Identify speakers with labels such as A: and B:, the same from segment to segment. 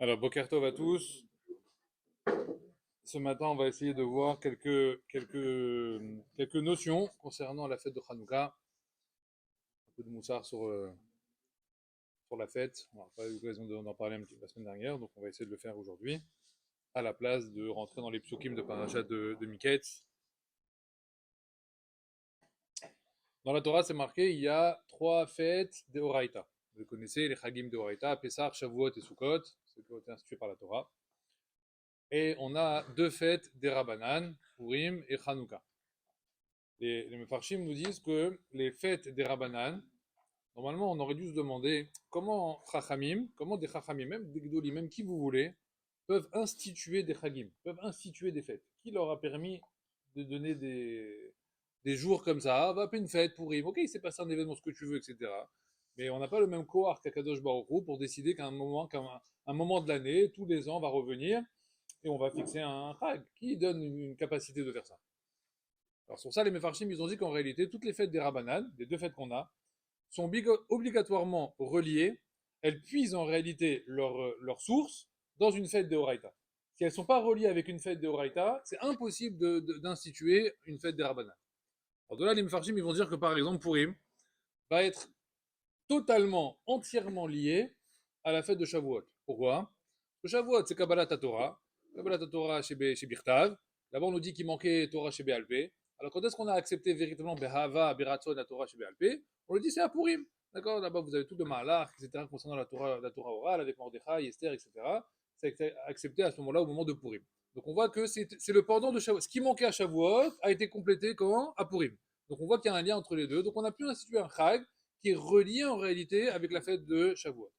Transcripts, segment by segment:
A: Alors, Boker Tov à tous. Ce matin, on va essayer de voir quelques notions concernant la fête de Hanouka. Un peu de moussard sur la fête. On n'a pas eu l'occasion d'en parler un petit peu la semaine dernière, donc on va essayer de le faire aujourd'hui, à la place de rentrer dans les psukim de Parashat de Miketz. Dans la Torah, c'est marqué, il y a trois fêtes de Horaïta. Vous connaissez les Chagim de Horaïta, Pessah, Shavuot et Sukkot, ceux qui ont été institués par la Torah. Et on a deux fêtes des Rabbanan, Purim et Hanouka. Les Mefarshim nous disent que les fêtes des Rabbanan, normalement on aurait dû se demander comment Chachamim, comment des Chachamim, même des Gdolim, même qui vous voulez, peuvent instituer des Chagim, peuvent instituer des fêtes. Qui leur a permis de donner des jours comme ça? Ah, va appeler une fête pour Purim, ok, il s'est passé un événement, ce que tu veux, etc. Mais on n'a pas le même kohar qu'Akadosh Baruch Hu pour décider qu'un moment de l'année, tous les ans, va revenir et on va fixer un chag. Qui donne une capacité de faire ça? Alors sur ça, les Mefarshim, ils ont dit qu'en réalité, toutes les fêtes des Rabbanan, les deux fêtes qu'on a, sont obligatoirement reliées. Elles puisent en réalité leur source dans une fête de Horaïta. Si elles ne sont pas reliées avec une fête de Horaïta, c'est impossible d'instituer une fête des Rabbanan. Alors de là, les Mefarshim, ils vont dire que par exemple, Purim va être totalement, entièrement lié à la fête de Shavuot. Pourquoi? Le Shavuot, c'est Kabbalat Torah. Kabbalat Torah chez Birtav. Là-bas, on nous dit qu'il manquait Torah chez Béalpé. Alors, quand est-ce qu'on a accepté véritablement Behava, Beratzon, la Torah chez Béalpé? On le dit, c'est à Purim. D'accord? Là-bas, vous avez tout de Mahalach, etc., concernant la Torah orale, avec Mordechai, Esther, etc. C'est accepté à ce moment-là, au moment de Purim. Donc, on voit que c'est le pendant de Shavuot. Ce qui manquait à Shavuot a été complété quand? À Purim. Donc, on voit qu'il y a un lien entre les deux. Donc, on a pu instituer un Chag qui est reliée en réalité avec la fête de Shavuot.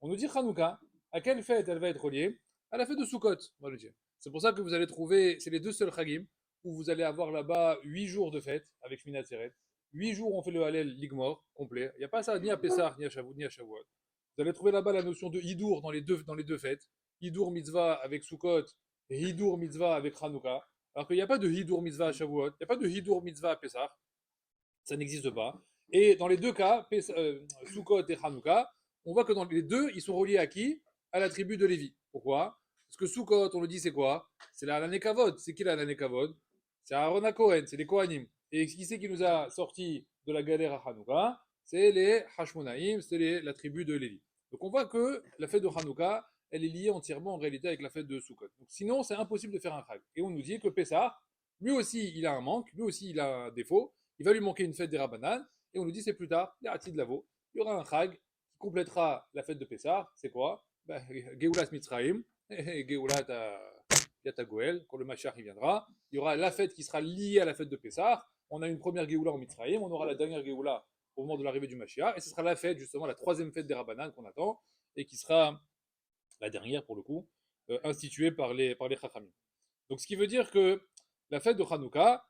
A: On nous dit Hanouka, à quelle fête elle va être reliée? À la fête de Sukkot, on va le dire. C'est pour ça que vous allez trouver, c'est les deux seuls Chagim, où vous allez avoir là-bas 8 jours de fête avec Shmini Atzeret. 8 jours on fait le Hallel Ligmor complet. Il n'y a pas ça ni à Pessah, ni à Shavuot, ni à Shavuot. Vous allez trouver là-bas la notion de Hidour dans les deux fêtes. Hidour mitzvah avec Sukkot et Hidour mitzvah avec Hanouka. Alors qu'il n'y a pas de Hidour mitzvah à Shavuot, il n'y a pas de Hidour mitzvah à Pessah. Ça n'existe pas. Et dans les deux cas, Sukkot et Hanouka, on voit que dans les deux, ils sont reliés à qui? À la tribu de Lévi. Pourquoi? Parce que Sukkot, on le dit, c'est quoi? C'est l'année Kavod. C'est qui l'année Kavod? C'est Aaron à Cohen, c'est les Kohanim. Et qui c'est qui nous a sortis de la galère à Hanouka? C'est les Hashmonaïm, c'est la tribu de Lévi. Donc on voit que la fête de Hanouka, elle est liée entièrement en réalité avec la fête de Sukkot. Donc sinon, c'est impossible de faire un chag. Et on nous dit que Pessah, lui aussi, il a un manque, lui aussi, il a un défaut. Il va lui manquer une fête des Rabbanan, et on nous dit c'est plus tard, les Hatid Lavo, il y aura un Chag qui complétera la fête de Pessah. C'est quoi? Geulat Mitzrayim, Geulat Yata Goel, quand le Mashiach il viendra. Il y aura la fête qui sera liée à la fête de Pessah. On a une première Geoula en Mitzrayim, on aura la dernière Geoula au moment de l'arrivée du Mashiach, et ce sera la fête, justement, la troisième fête des Rabbanan qu'on attend, et qui sera la dernière, pour le coup, instituée par les Chachamim. Donc, ce qui veut dire que la fête de Hanouka,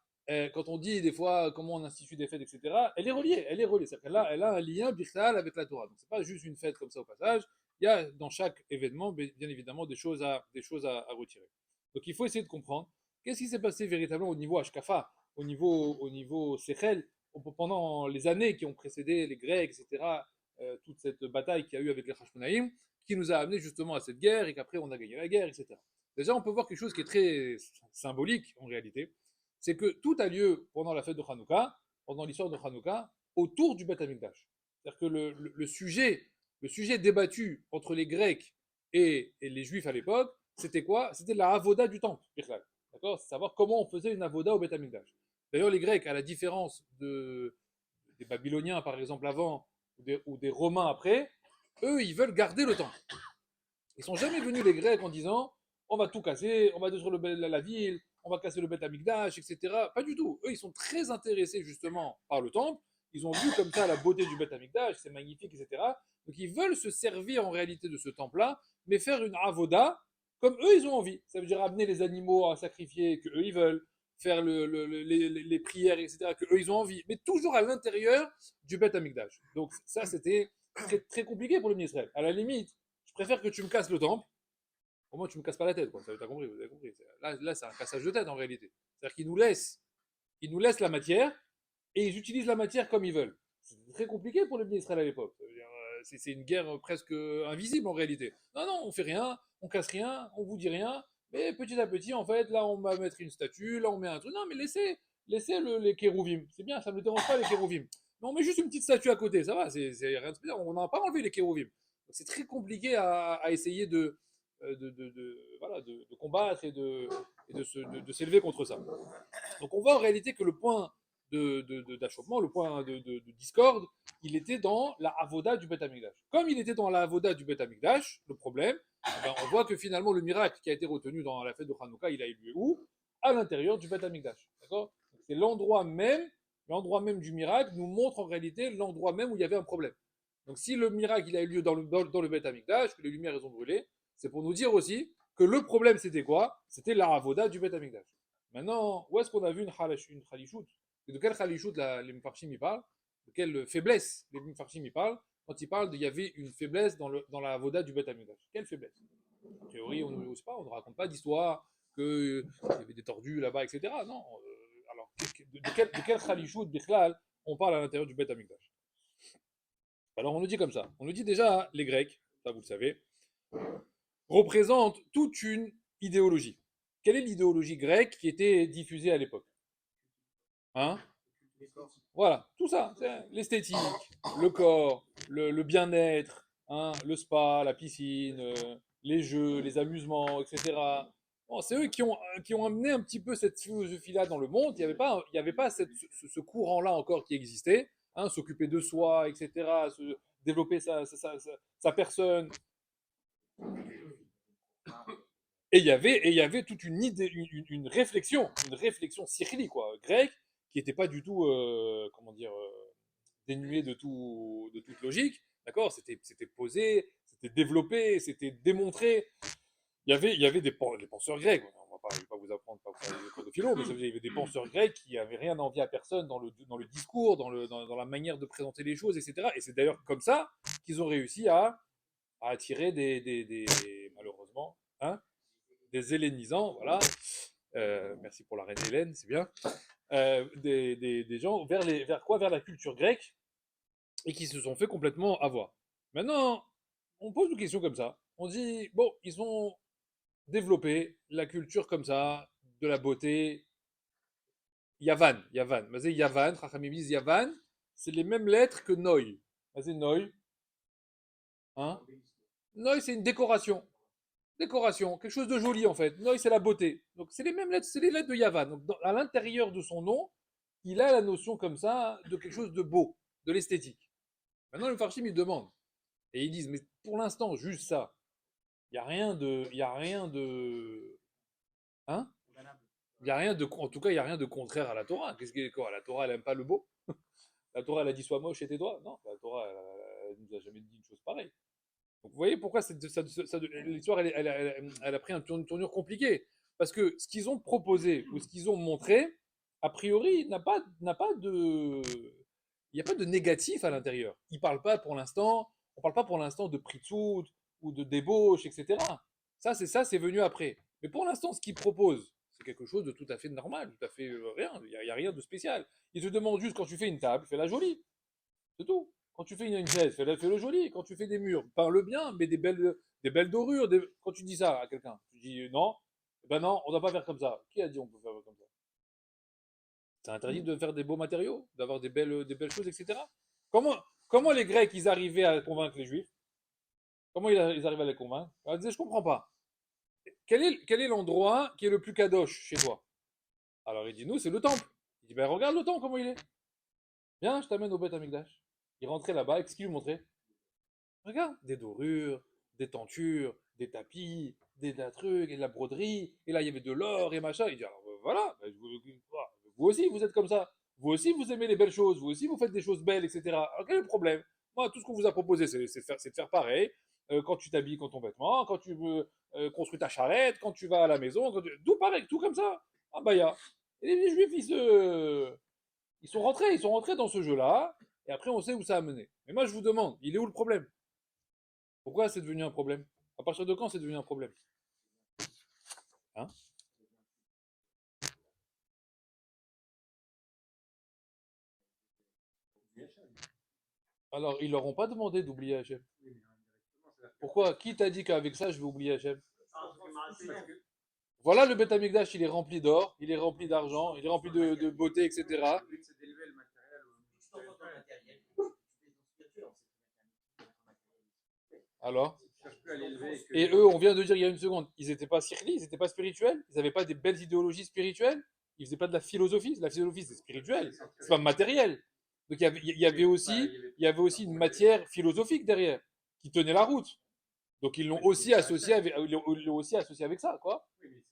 A: quand on dit des fois comment on institue des fêtes, etc., elle est reliée, elle est reliée. C'est-à-dire elle a un lien birtal avec la Torah. Donc, c'est pas juste une fête comme ça au passage. Il y a dans chaque événement, bien évidemment, des choses à retirer. Donc, il faut essayer de comprendre qu'est-ce qui s'est passé véritablement au niveau Ashkafa, au niveau Sechel, pendant les années qui ont précédé les Grecs, etc., toute cette bataille qu'il y a eu avec les Hashmonaïm, qui nous a amené justement à cette guerre et qu'après on a gagné la guerre, etc. Déjà, on peut voir quelque chose qui est très symbolique en réalité, c'est que tout a lieu pendant la fête de Hanouka, pendant l'histoire de Hanouka, autour du Beth Amikdash. C'est-à-dire que le sujet débattu entre les Grecs et les Juifs à l'époque, c'était quoi? C'était la avoda du temple, d'accord? C'est savoir comment on faisait une avoda au Beth Amikdash. D'ailleurs, les Grecs, à la différence des Babyloniens, par exemple, avant, ou des Romains après, eux, ils veulent garder le temple. Ils sont jamais venus les Grecs en disant on va tout casser, on va détruire la ville, on va casser le Beth Amikdash, etc. Pas du tout. Eux, ils sont très intéressés justement par le temple. Ils ont vu comme ça la beauté du Beth Amikdash, c'est magnifique, etc. Donc ils veulent se servir en réalité de ce temple-là, mais faire une avoda comme eux ils ont envie. Ça veut dire amener les animaux à sacrifier que eux ils veulent, faire les prières, etc. que eux ils ont envie, mais toujours à l'intérieur du Beth Amikdash. Donc ça c'était très, très compliqué pour le ministre. À la limite, je préfère que tu me casses le temple. Au moins, tu me casses pas la tête, quoi. Ça, t'as compris, vous avez compris. Là, c'est un cassage de tête en réalité. C'est-à-dire qu'ils nous laissent la matière et ils utilisent la matière comme ils veulent. C'est très compliqué pour les ministres à l'époque. c'est une guerre presque invisible en réalité. Non, non, on fait rien, on casse rien, on vous dit rien, mais petit à petit, en fait, là, on va mettre une statue, là, on met un truc. Non, mais laissez les kérouvim. C'est bien, ça ne me dérange pas les kérouvim. Mais on met juste une petite statue à côté, ça va, c'est rien de spécial. On n'a pas enlevé les kérouvim. C'est très compliqué à essayer voilà, de combattre et de s'élever contre ça. Donc on voit en réalité que le point d'achoppement, le point de discorde, il était dans la avoda du Beth Amikdash. Comme il était dans la avoda du Beth Amikdash, le problème, eh ben, on voit que finalement le miracle qui a été retenu dans la fête de Hanouka, il a eu lieu où? À l'intérieur du Beth Amikdash. D'accord? C'est l'endroit même du miracle nous montre en réalité l'endroit même où il y avait un problème. Donc si le miracle il a eu lieu dans le Beth Amikdash, que les lumières elles ont brûlé, c'est pour nous dire aussi que le problème c'était quoi? C'était la avoda du Beth Amikdash. Maintenant, où est-ce qu'on a vu une khalichout? De quelle khalichout les Mfarshim y parlent? De quelle faiblesse les Mfarshim y parlent quand ils parlent qu'il y avait une faiblesse dans la avoda du Beth Amikdash? Quelle faiblesse? A priori, on ne raconte pas d'histoire qu'il y avait des tordus là-bas, etc. Non. Alors, de quel khalichout, bichlal, on parle à l'intérieur du Beth Amikdash? Alors, on nous dit comme ça. On nous dit déjà, les Grecs, ça vous le savez, représentent toute une idéologie. Quelle est l'idéologie grecque qui était diffusée à l'époque? Hein? Voilà, tout ça, l'esthétique, le corps, le bien-être, hein, le spa, la piscine, les jeux, les amusements, etc. Bon, c'est eux qui ont amené un petit peu cette philosophie-là dans le monde. Il y avait pas ce courant-là encore qui existait, hein, s'occuper de soi, etc., développer sa personne. Et il y avait toute une idée, une réflexion cyrillique, quoi, grecque, qui n'était pas du tout, comment dire, dénuée de toute logique. D'accord? C'était posé, c'était développé, c'était démontré. Il y avait des penseurs grecs. Je ne vais pas vous apprendre, pas vous faire des cours de philo, mais il y avait des penseurs grecs qui n'avaient rien envie à personne dans le discours, dans la manière de présenter les choses, etc. Et c'est d'ailleurs comme ça qu'ils ont réussi à attirer malheureusement, hein, des hellénisants, voilà. Merci pour la reine Hélène, c'est bien. Des gens vers quoi? Vers la culture grecque et qui se sont fait complètement avoir. Maintenant, on pose une question comme ça. On dit, bon, ils ont développé la culture comme ça, de la beauté. Yavan. Mais c'est Yavan, Rachamim disent Yavan, c'est les mêmes lettres que Noi. C'est Noi. Hein? Noi, c'est une décoration. Décoration, quelque chose de joli en fait. Noi, c'est la beauté. Donc c'est les mêmes lettres, c'est les lettres de Yavan. Donc à l'intérieur de son nom, il a la notion comme ça de quelque chose de beau, de l'esthétique. Maintenant, le Farshim, il demande. Et ils disent, mais pour l'instant, juste ça, il n'y a rien de. Il n'y a rien de. Hein? Il y a rien de. En tout cas, il n'y a rien de contraire à la Torah. Qu'est-ce que quoi? La Torah, elle n'aime pas le beau? La Torah, elle a dit sois moche et tes doigts? Non, la Torah, elle nous a jamais dit une chose pareille. Donc vous voyez pourquoi l'histoire elle a pris une tournure compliquée. Parce que ce qu'ils ont proposé ou ce qu'ils ont montré, a priori, n'a pas de. Il n'y a pas de négatif à l'intérieur. On ne parle pas pour l'instant de pritzout ou de débauche, etc. Ça, c'est venu après. Mais pour l'instant, ce qu'ils proposent, c'est quelque chose de tout à fait normal, tout à fait rien. Il n'y a rien de spécial. Ils te demandent juste quand tu fais une table, fais-la jolie. C'est tout. Quand tu fais une chaise, fais-le joli. Quand tu fais des murs, peins-le bien, mets des belles dorures. Quand tu dis ça à quelqu'un, tu dis non, eh ben non, on ne doit pas faire comme ça. Qui a dit on peut faire comme ça? C'est interdit de faire des beaux matériaux, d'avoir des belles choses, etc. Comment les Grecs, ils arrivaient à convaincre les Juifs? Comment ils arrivaient à les convaincre? Ils disaient, je comprends pas. Quel est l'endroit qui est le plus kadosh chez toi? Alors il dit, nous, c'est le temple. Il dit, ben regarde le temple, comment il est. Viens, je t'amène au Beth Amikdash. Il rentrait là-bas, qu'est-ce qu'il lui montrait? Regarde, des dorures, des tentures, des tapis, des trucs, et de la broderie, et là il y avait de l'or et machin. Il dit, alors voilà, vous aussi vous êtes comme ça. Vous aussi vous aimez les belles choses, vous aussi vous faites des choses belles, etc. Alors quel est le problème? Moi, tout ce qu'on vous a proposé, c'est de faire pareil. Quand tu t'habilles, quand ton vêtement, quand tu veux construire ta charrette, quand tu vas à la maison, tout pareil, tout comme ça. Ah bah ya. Et les juifs, ils sont rentrés dans ce jeu-là, et après on sait où ça a mené. Mais moi je vous demande, il est où le problème? Pourquoi c'est devenu un problème? À partir de quand c'est devenu un problème? Hein? Alors, ils leur ont pas demandé d'oublier Hachem.
B: Oui, mais indirectement, c'est-à-dire que
A: Pourquoi? Qui t'a dit qu'avec ça, je vais oublier Hachem?
B: parce que
A: Voilà, le Beth Amikdash, il est rempli d'or, il est rempli d'argent, il est rempli de beauté, etc.
B: le but c'est d'élever le matériel au niveau spirituel.
A: Alors?
B: Si tu cherches plus à l'élever et que
A: Et eux, on vient de dire il y a une seconde, ils n'étaient pas sikhli, ils n'étaient pas spirituels, ils n'avaient pas des belles idéologies spirituelles, ils faisaient pas de la philosophie. La philosophie, c'est spirituel, c'est pas matériel. Donc il y avait aussi une matière philosophique derrière qui tenait la route. Donc ils l'ont aussi associé avec, ils l'ont aussi associé avec ça, quoi.
B: oui, mais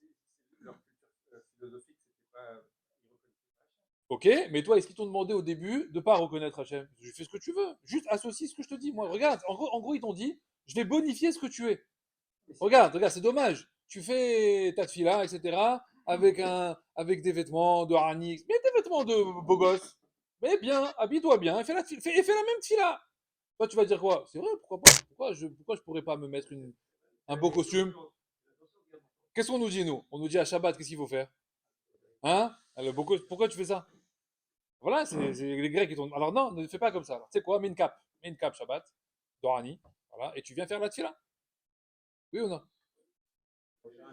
B: leur culture philosophique, c'était pas. Ils reconnaissaient pas Hachem.
A: Ok, mais toi, est-ce qu'ils t'ont demandé au début de pas reconnaître Hachem? Je fais ce que tu veux, juste associe ce que je te dis. Moi, regarde, en gros, ils t'ont dit, je vais bonifier ce que tu es. Regarde, c'est dommage. Tu fais ta tefila, etc. Avec des vêtements de harnix, mais des vêtements de beau gosse. Mais bien, habille-toi bien, et fais la même tefila. Toi, tu vas dire quoi? C'est vrai, pourquoi pas? Pourquoi je pourrais pas me mettre un beau costume? Qu'est-ce qu'on nous dit, nous? On nous dit à Shabbat, qu'est-ce qu'il faut faire? Hein? Pourquoi tu fais ça? Voilà, c'est les Grecs qui t'ont. Alors non, ne fais pas comme ça. Tu sais quoi? Mets une cape Shabbat, Dorani, voilà, et tu viens faire la tefila. Oui ou non?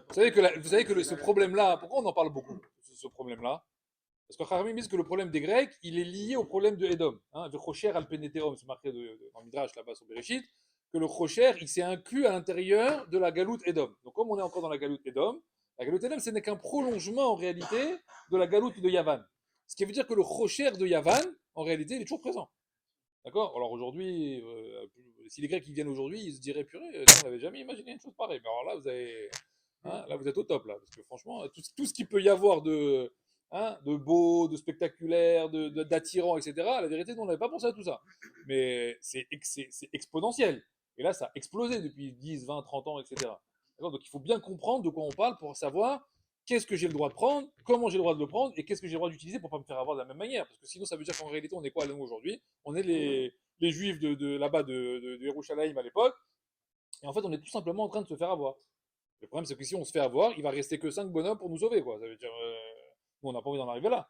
A: Vous savez que ce problème-là, pourquoi on en parle beaucoup, ce problème-là? Parce que Kharamim disent que le problème des Grecs, il est lié au problème de Edom. Hein, le Chocher al Peneterum, c'est marqué dans le Midrash là-bas sur Bereshit, que le Chocher, il s'est inclus à l'intérieur de la galoute Edom. Donc comme on est encore dans la galoute Edom, ce n'est qu'un prolongement en réalité de la galoute de Yavan. Ce qui veut dire que le Chocher de Yavan, en réalité, il est toujours présent. D'accord. Alors aujourd'hui, si les Grecs ils viennent aujourd'hui, ils se diraient purée, on n'avait jamais imaginé une chose pareille. Mais alors là, là, vous êtes au top là, parce que franchement, tout ce qu'il peut y avoir de beau, de spectaculaire, d'attirant, etc. La vérité, nous, on n'avait pas pensé à tout ça. Mais c'est exponentiel. Et là, ça a explosé depuis 10, 20, 30 ans, etc. Donc il faut bien comprendre de quoi on parle pour savoir qu'est-ce que j'ai le droit de prendre, comment j'ai le droit de le prendre, et qu'est-ce que j'ai le droit d'utiliser pour ne pas me faire avoir de la même manière. Parce que sinon, ça veut dire qu'en réalité, on est quoi, nous, aujourd'hui? On est les juifs de là-bas de Yerushalayim à l'époque, et en fait, on est tout simplement en train de se faire avoir. Le problème, c'est que si on se fait avoir, il va rester que 5 bonhommes pour nous sauver, quoi. Ça veut dire, nous, on n'a pas envie d'en arriver là.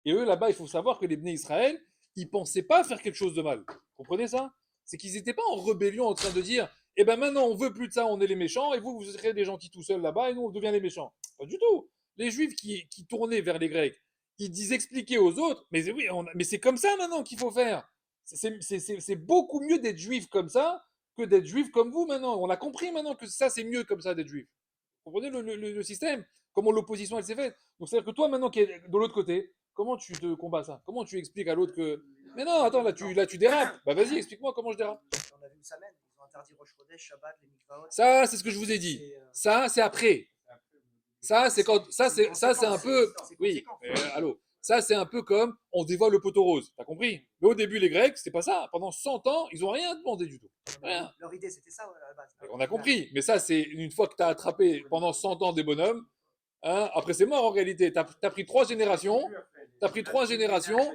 A: Et eux, là-bas, il faut savoir que les Bnei Israël, ils pensaient pas faire quelque chose de mal. Vous comprenez ça? C'est qu'ils n'étaient pas en rébellion en train de dire, eh ben maintenant, on veut plus de ça, on est les méchants, et vous serez des gentils tout seuls là-bas, et nous, on devient les méchants. Pas du tout. Les Juifs qui tournaient vers les Grecs, ils expliquaient aux autres, mais oui, mais c'est comme ça maintenant qu'il faut faire. C'est beaucoup mieux d'être juif comme ça que d'être juif comme vous maintenant. On a compris maintenant que ça, c'est mieux comme ça d'être juif. Vous comprenez le système? Comment l'opposition, elle s'est faite? Donc, c'est-à-dire que toi, maintenant qui es de l'autre côté, comment tu te combats ça? Comment tu expliques à l'autre que. Mais non, attends, là, tu dérapes. Bah, vas-y, explique-moi comment je dérape.
C: On a vu une semaine, ils ont interdit Rosh Chodesh, Shabbat, les mikvaot.
A: Ça, c'est ce que je vous ai dit. Ça, c'est après. Ça, c'est quand. Ça, c'est un peu. Oui, allô. Ça, c'est un peu comme on dévoile le poteau rose. T'as compris? Mais au début, les Grecs, c'est pas ça. Pendant 100 ans, ils ont rien demandé du tout. Rien.
C: Leur idée, c'était ça à la base.
A: On a compris. Mais ça, c'est une fois que tu as attrapé pendant 100 ans des bonhommes. Hein, après, c'est mort en réalité. Tu as pris 3 générations. Tu as pris 3 générations.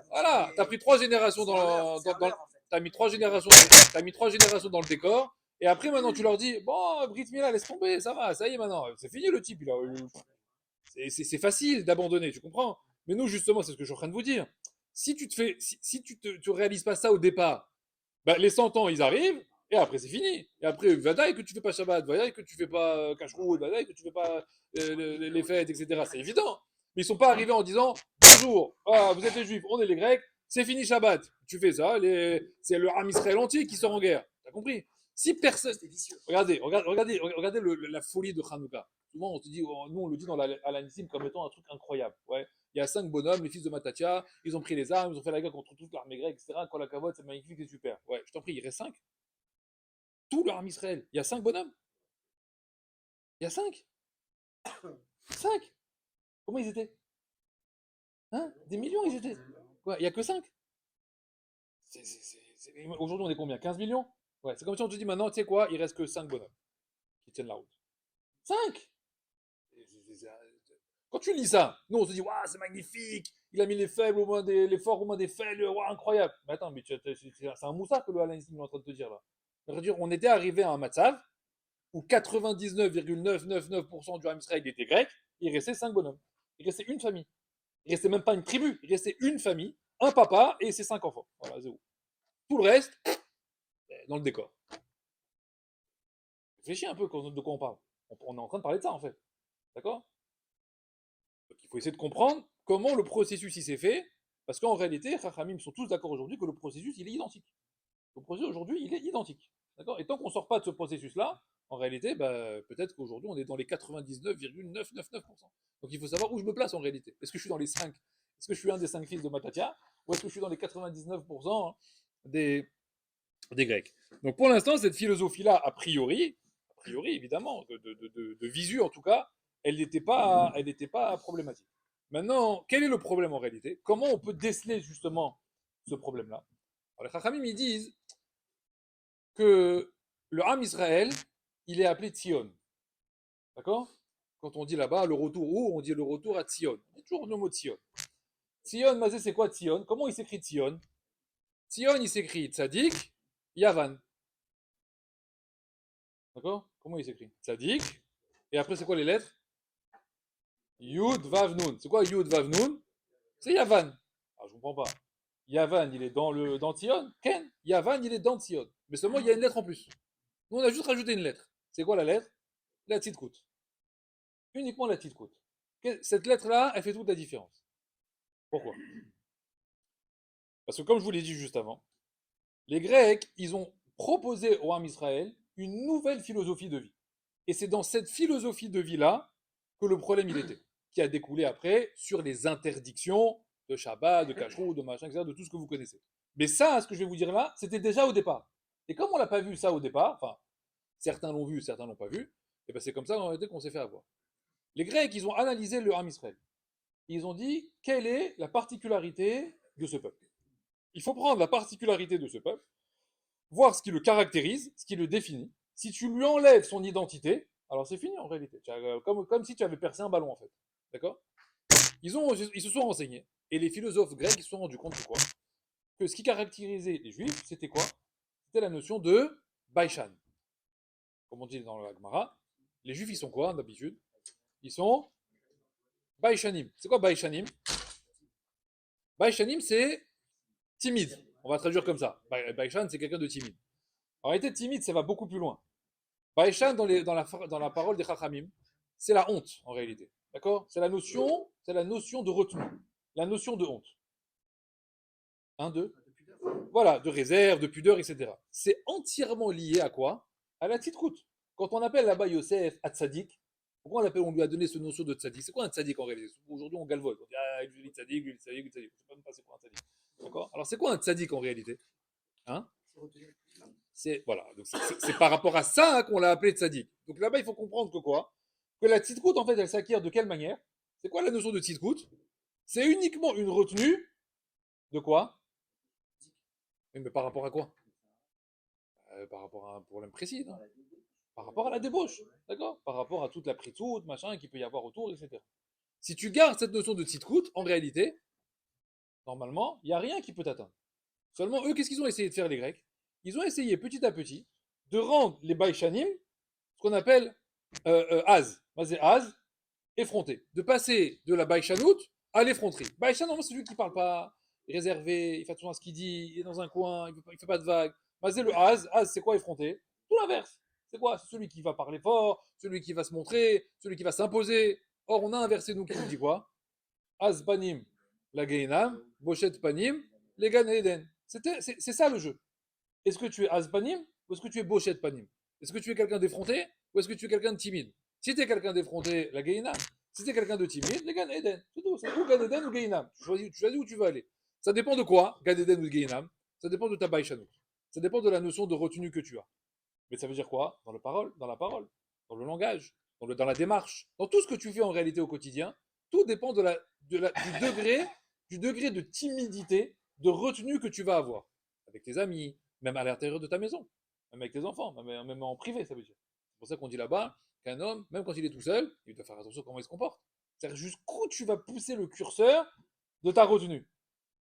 A: Voilà. Tu as pris 3 générations t'as mis 3 générations, t'as mis 3 générations dans le décor. Et après, maintenant, tu leur dis, bon, Brit Mila, laisse tomber, ça va, ça y est maintenant. C'est fini le type. C'est facile d'abandonner, tu comprends? Mais nous, justement, c'est ce que je suis en train de vous dire. Si tu te fais, si tu réalises pas ça au départ, bah, les 100 ans, ils arrivent, et après, c'est fini. Et après, vadaï que tu fais pas Shabbat, vadaï que tu fais pas Kashrut, vadaï que tu fais pas les fêtes, etc. C'est évident. Mais ils sont pas arrivés en disant, bonjour, vous êtes les Juifs, on est les Grecs, c'est fini Shabbat. Tu fais ça, c'est le Ham Israël entier qui sort en guerre. T'as compris? Si personne. Regardez la folie de Hanouka. Souvent, on se dit, nous, on le dit dans l'Alanissim comme étant un truc incroyable. Ouais. Il y a 5 bonhommes, les fils de Matatia, ils ont pris les armes, ils ont fait la guerre contre toute l'armée grecque, etc. Quand la cavote, c'est magnifique, c'est super. Ouais, je t'en prie, il reste 5. Tout l'armée Israël, il y a 5 bonhommes. Il y a 5. 5. Comment ils étaient? Hein? Des millions, ils étaient. Quoi, il n'y a que 5. Aujourd'hui, on est combien? 15 millions? Ouais, c'est comme si on te dit maintenant, tu sais quoi, il reste que 5 bonhommes qui tiennent la route. 5. Quand tu lis ça, nous on se dit, waouh, c'est magnifique, il a mis les faibles au moins les forts au moins des faibles, waouh, incroyable. Mais attends, mais c'est un moussa que le Alain est en train de te dire là. On était arrivé à un matzav où 99,999% du Ham Israël était grec, il restait 5 bonhommes. Il restait une famille. Il restait même pas une tribu, il restait une famille, un papa et ses 5 enfants. Voilà, zéro. Tout le reste, dans le décor. Réfléchis un peu de quoi on parle. On est en train de parler de ça, en fait. D'accord? Donc, il faut essayer de comprendre comment le processus il s'est fait, parce qu'en réalité, Chachamim sont tous d'accord aujourd'hui que le processus il est identique. Le processus aujourd'hui il est identique. D'accord? Et tant qu'on ne sort pas de ce processus-là, en réalité, bah, peut-être qu'aujourd'hui on est dans les 99,999%. Donc il faut savoir où je me place en réalité. Est-ce que je suis dans les 5? Est-ce que je suis un des 5 fils de Matatia? Ou est-ce que je suis dans les 99% des Grecs? Donc pour l'instant, cette philosophie-là, a priori évidemment, de visu en tout cas, elle n'était pas problématique. Maintenant, quel est le problème en réalité? Comment on peut déceler justement ce problème-là? Alors, les Chachamim, ils disent que le Ham Israël, il est appelé Tzion. D'accord? Quand on dit là-bas le retour où, on dit le retour à Tzion. On dit toujours le mot Tzion. Tzion, Mazé, c'est quoi Tzion? Comment il s'écrit Tzion? Tzion, il s'écrit Tzadik, Yavan. D'accord? Comment il s'écrit? Tzadik. Et après, c'est quoi les lettres? Yud, Vav, Nun. C'est quoi Yud, Vav, Nun? C'est Yavan. Ah, je comprends pas. Yavan, il est dans Tzion. Ken, Yavan, il est dans Tzion. Mais seulement, il y a une lettre en plus. Nous, on a juste rajouté une lettre. C'est quoi la lettre? La tzidkout. Uniquement la tzidkout. Cette lettre-là, elle fait toute la différence. Pourquoi? Parce que comme je vous l'ai dit juste avant, les Grecs, ils ont proposé au Ham Israël une nouvelle philosophie de vie. Et c'est dans cette philosophie de vie-là que le problème il était, qui a découlé après sur les interdictions de Shabbat, de Kashrut, de machin, etc., de tout ce que vous connaissez. Mais ça, ce que je vais vous dire là, c'était déjà au départ. Et comme on l'a pas vu ça au départ, enfin, certains l'ont vu, certains l'ont pas vu, et ben c'est comme ça en réalité qu'on s'est fait avoir. Les Grecs, ils ont analysé le Ham Israël. Ils ont dit quelle est la particularité de ce peuple. Il faut prendre la particularité de ce peuple, voir ce qui le caractérise, ce qui le définit. Si tu lui enlèves son identité, alors c'est fini en réalité. Comme si tu avais percé un ballon en fait. D'accord? Ils se sont renseignés. Et les philosophes grecs ils se sont rendus compte de quoi? Que ce qui caractérisait les juifs, c'était quoi? C'était la notion de Baishan. Comme on dit dans la Gemara, les juifs ils sont quoi d'habitude? Ils sont Baishanim. C'est quoi Baishanim? Baishanim c'est timide. On va traduire comme ça. Baishan c'est quelqu'un de timide. En réalité, timide, ça va beaucoup plus loin. Baïchan, dans la parole des Chachamim, c'est la honte, en réalité. D'accord? C'est la notion de retenue. La notion de honte. Un, deux. Voilà, de réserve, de pudeur, etc. C'est entièrement lié à quoi? À la tzidkout. Quand on appelle là-bas Yosef à tzaddik, pourquoi on lui a donné cette notion de tzaddik? C'est quoi un tzaddik en réalité? Aujourd'hui, on galvaude. On dit, ah, lui, il est tzaddik, lui, il est tzaddik, lui, il est tzaddik. Je ne sais pas même pas c'est quoi un tzaddik. D'accord? Alors, c'est quoi un tzaddik en réalité? Hein? C'est voilà, c'est par rapport à ça hein, qu'on l'a appelé tzaddik. Donc là-bas, il faut comprendre que quoi? Que la tzidkout, en fait, elle s'acquiert de quelle manière? C'est quoi la notion de tzidkout? C'est uniquement une retenue de quoi? Oui, mais par rapport à quoi? Par rapport à un problème précis, non? Par rapport à la débauche, d'accord? Par rapport à toute la pritoute, machin, qu'il peut y avoir autour, etc. Si tu gardes cette notion de tzidkout, en réalité, normalement, il n'y a rien qui peut t'atteindre. Seulement, eux, qu'est-ce qu'ils ont essayé de faire, les Grecs? Ils ont essayé petit à petit de rendre les Baïchanim ce qu'on appelle Az. Mazé Az, effronté. De passer de la Baïchanout à l'effronterie. Baïchan, normalement, c'est celui qui ne parle pas, réservé, il fait attention à ce qu'il dit, il est dans un coin, il ne fait pas de vagues. Mazé le Az, c'est quoi effronté? Tout l'inverse. C'est quoi? C'est celui qui va parler fort, celui qui va se montrer, celui qui va s'imposer. Or, on a inversé nous qui nous dit quoi? Az panim, la Geinam, Bochet panim, les Gan Eden. C'est ça le jeu. Est-ce que tu es Azpanim ou est-ce que tu es Bochet Panim? Est-ce que tu es quelqu'un d'effronté ou est-ce que tu es quelqu'un de timide? Si tu es quelqu'un d'effronté, la Gehinam. Si tu es quelqu'un de timide, les Gan Eden. C'est tout. C'est ou Gan Eden ou Gehinam. Tu choisis où tu veux aller. Ça dépend de quoi, Gan Eden ou Gehinam? Ça dépend de ta Baïchanout. Ça dépend de la notion de retenue que tu as. Mais ça veut dire quoi? Dans la parole, dans le langage, dans la démarche, dans tout ce que tu fais en réalité au quotidien, tout dépend du degré de timidité, de retenue que tu vas avoir. Avec tes amis, même à l'intérieur de ta maison, même avec tes enfants, même en privé, ça veut dire. C'est pour ça qu'on dit là-bas qu'un homme, même quand il est tout seul, il doit faire attention à comment il se comporte. C'est-à-dire jusqu'où tu vas pousser le curseur de ta retenue.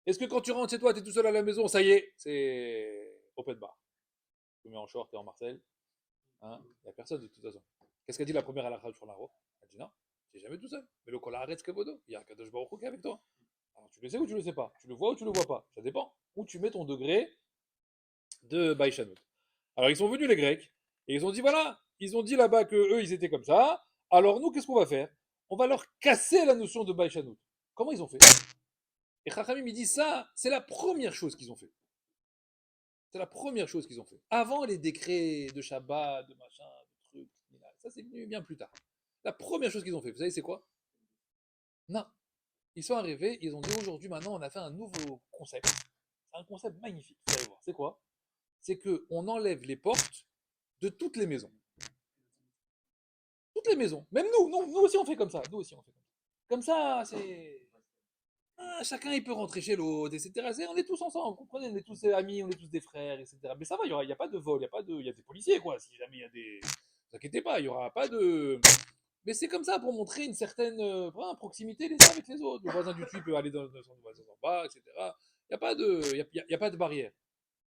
A: Est-ce que quand tu rentres chez toi, tu es tout seul à la maison, ça y est, c'est open bar. Tu te mets en short et en Marseille. Hein, il n'y a personne de toute façon. Qu'est-ce qu'a dit la première à la sur la roue? Elle dit non, tu n'es jamais tout seul. Mais le col arrête ce que il y a un Kadosh Baruch Hu qui est avec toi. Alors tu le sais ou tu le sais pas? Tu le vois ou tu le vois pas? Ça dépend. Où tu mets ton degré de Baïchanout. Alors ils sont venus les Grecs et ils ont dit voilà, ils ont dit là-bas que eux ils étaient comme ça. Alors nous qu'est-ce qu'on va faire? On va leur casser la notion de Baïchanout. Comment ils ont fait? Et Chachamim il dit ça, c'est la première chose qu'ils ont fait. C'est la première chose qu'ils ont fait. Avant les décrets de Shabbat, de machin, de trucs, ça c'est venu bien plus tard. La première chose qu'ils ont fait, vous savez c'est quoi? Non. Ils sont arrivés, ils ont dit aujourd'hui maintenant on a fait un nouveau concept. C'est un concept magnifique, vous allez voir. C'est quoi? C'est qu'on enlève les portes de toutes les maisons. Toutes les maisons. Même nous aussi on fait comme ça. Nous aussi on fait comme ça. Comme ça, c'est. Ah, chacun il peut rentrer chez l'autre, etc. On est tous ensemble, vous comprenez, on est tous amis, on est tous des frères, etc. Mais ça va, il y a pas de vol, il y a des policiers, quoi. Si jamais il y a des. Ne vous inquiétez pas, il n'y aura pas de. Mais c'est comme ça pour montrer une certaine proximité les uns avec les autres. Le voisin du dessus peut aller dans son voisin en bas, etc. Il n'y a, pas de, y a pas de barrière.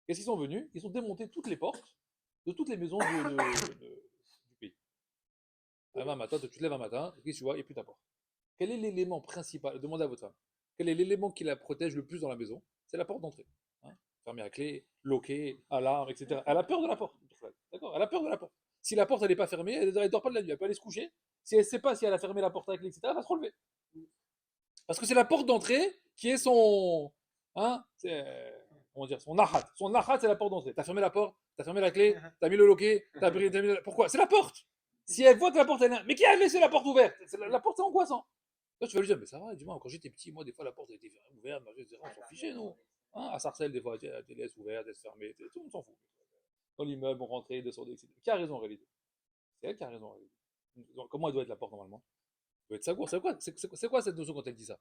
A: Qu'est-ce qu'ils sont venus? Ils ont démonté toutes les portes de toutes les maisons du pays. Un matin, tu te lèves un matin, qu'est-ce que tu vois? Il n'y a plus ta porte. Quel est l'élément principal? Demandez à votre femme. Quel est l'élément qui la protège le plus dans la maison? C'est la porte d'entrée. Hein, fermée à clé, loquée, alarme, etc. Elle a peur de la porte. D'accord? Elle a peur de la porte. Si la porte elle n'est pas fermée, elle ne dort pas de la nuit, elle peut aller se coucher. Si elle ne sait pas si elle a fermé la porte avec clé, etc., elle va se relever. Parce que c'est la porte d'entrée qui est son. Hein, comment dire, son nahat. Son nahat, c'est la porte d'entrée. T'as fermé la porte, t'as fermé la clé, t'as mis le loquet, t'as mis Pourquoi? C'est la porte. Si elle voit que la porte est là, mais qui a laissé la porte ouverte? La porte, c'est angoissant. Là, tu vas lui dire, mais ça va, dis-moi, quand j'étais petit, moi, des fois, la porte était ouverte, on s'en fichait, nous. Hein, à Sarcelles, des fois, elle te laisse ouverte, elle se fermée, tout le monde s'en fout. Dans l'immeuble, on rentrait, descendait, etc. Qui a raison en réalité? C'est elle qui a raison en réalité. Comment elle doit être la porte normalement? Elle doit être Sagour. C'est quoi cette notion quand elle dit ça?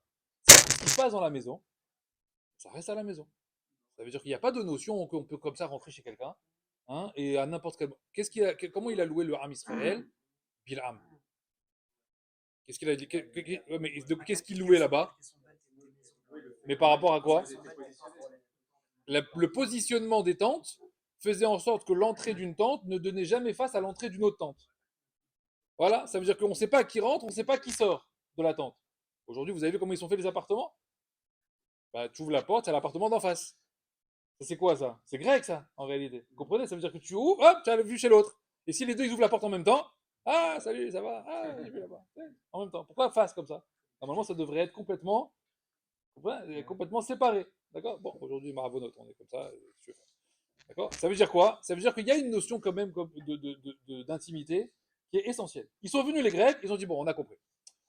A: Ce qui se passe dans la maison, ça reste à la maison. Ça veut dire qu'il n'y a pas de notion qu'on peut comme ça rentrer chez quelqu'un, hein, et à n'importe quel. Comment il a loué le Ham Israël? Bilham. Qu'est-ce qu'il a dit? Qu'est-ce qu'il louait là-bas? Mais par rapport à quoi? Le positionnement des tentes faisait en sorte que l'entrée d'une tente ne donnait jamais face à l'entrée d'une autre tente. Voilà, ça veut dire qu'on ne sait pas qui rentre, on ne sait pas qui sort de la tente. Aujourd'hui, vous avez vu comment ils sont faits les appartements? Bah, tu ouvres la porte, c'est l'appartement d'en face. Ça, c'est quoi ça? C'est grec ça, en réalité. Vous comprenez? Ça veut dire que tu ouvres, hop, tu as la vue chez l'autre. Et si les deux ils ouvrent la porte en même temps, ah, salut, ça va? Ah, j'ai vu là-bas. En même temps. Pourquoi face comme ça? Normalement, ça devrait être complètement séparé. D'accord? Bon, aujourd'hui, Maravonote, on est comme ça. D'accord? Ça veut dire quoi? Ça veut dire qu'il y a une notion quand même d'intimité qui est essentielle. Ils sont venus les Grecs, ils ont dit bon, on a compris.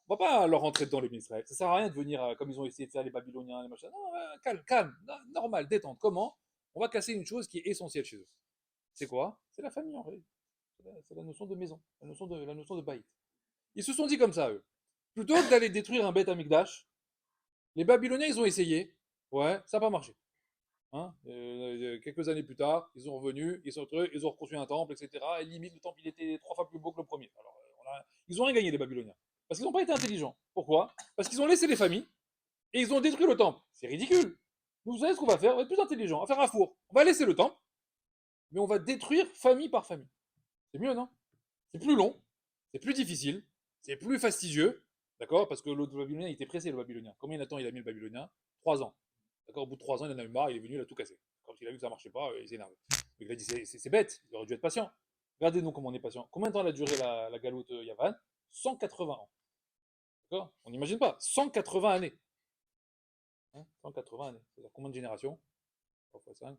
A: On va pas leur rentrer dedans les Israël. Ça sert à rien de venir comme ils ont essayé de faire les Babyloniens, les machins. Non, calme, calme, normal, détente. Comment? On va casser une chose qui est essentielle chez eux. C'est quoi? C'est la famille en réalité. C'est la notion de maison, la notion de baït. Ils se sont dit comme ça, eux. Plutôt que d'aller détruire un bête Amikdash, les Babyloniens, ils ont essayé. Ouais, ça n'a pas marché. Hein, quelques années plus tard, ils sont revenus, ils ont reconstruit un temple, etc. Et limite, le temple, il était 3 fois plus beau que le premier. Alors, ils ont rien gagné, les Babyloniens. Parce qu'ils n'ont pas été intelligents. Pourquoi? Parce qu'ils ont laissé les familles et ils ont détruit le temple. C'est ridicule. Vous savez ce qu'on va faire? On va être plus intelligent. On va faire un four. On va laisser le temple, mais on va détruire famille par famille. C'est mieux, non? C'est plus long, c'est plus difficile, c'est plus fastidieux. D'accord? Parce que l'autre Babylonien, il était pressé, le Babylonien. Combien de temps il a mis le Babylonien? 3 ans. D'accord? Au bout de 3 ans, il en a eu marre, il est venu, il a tout cassé. Quand il a vu que ça ne marchait pas, il s'est énervé. Donc il a dit c'est bête, il aurait dû être patient. Regardez-nous comment on est patient. Combien de temps elle a duré la galoute Yavan? 180 ans. D'accord? On n'imagine pas. 180 années. Hein, 180 années. C'est-à-dire combien de générations? 3 fois 5. À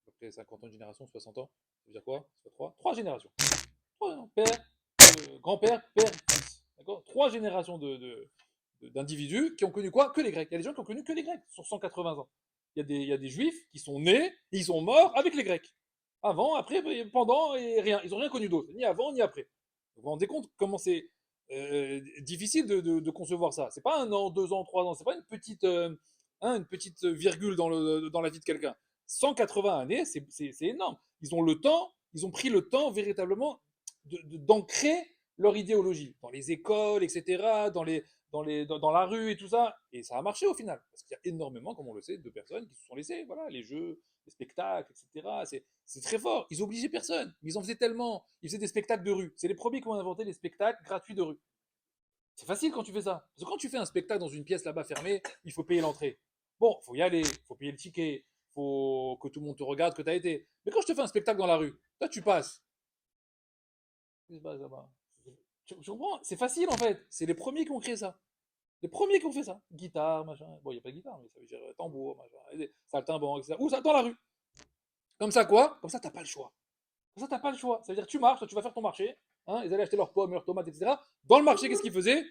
A: peu près 50 ans de génération, 60 ans. Ça veut dire quoi? Ça fait 3. 3 générations. 3, père, grand-père, père, fils. D'accord? 3 générations d'individus qui ont connu quoi? Que les Grecs. Il y a des gens qui ont connu que les Grecs sur 180 ans. Il y a des Juifs qui sont nés, et ils sont morts avec les Grecs. Avant, après, pendant, et rien. Ils n'ont rien connu d'autre, ni avant, ni après. Vous vous rendez compte comment c'est difficile de concevoir ça? C'est pas 1 an, 2 ans, 3 ans, c'est pas une petite virgule dans la vie de quelqu'un. 180 années, c'est énorme. Ils ont pris le temps véritablement d'ancrer leur idéologie dans les écoles, etc., dans la rue et tout ça. Et ça a marché au final. Parce qu'il y a énormément, comme on le sait, de personnes qui se sont laissées. Voilà, les jeux, les spectacles, etc. C'est très fort. Ils obligeaient personne. Mais ils en faisaient tellement. Ils faisaient des spectacles de rue. C'est les premiers qui ont inventé les spectacles gratuits de rue. C'est facile quand tu fais ça. Parce que quand tu fais un spectacle dans une pièce là-bas fermée, il faut payer l'entrée. Bon, il faut y aller, il faut payer le ticket, faut que tout le monde te regarde que tu as été. Mais quand je te fais un spectacle dans la rue, toi tu passes. Qu'est-ce qui se passe là-bas? Tu comprends? C'est facile en fait. C'est les premiers qui ont créé ça. Les premiers qui ont fait ça. Guitare, machin. Bon, il n'y a pas de guitare, mais ça veut dire tambour, machin. Saltimbanque, etc. Où ça? Dans la rue. Comme ça, quoi? Comme ça, t'as pas le choix. Comme ça, t'as pas le choix. Ça veut dire que tu marches, toi, tu vas faire ton marché. Hein, ils allaient acheter leurs pommes, leurs tomates, etc. Dans le marché, qu'est-ce qu'ils faisaient?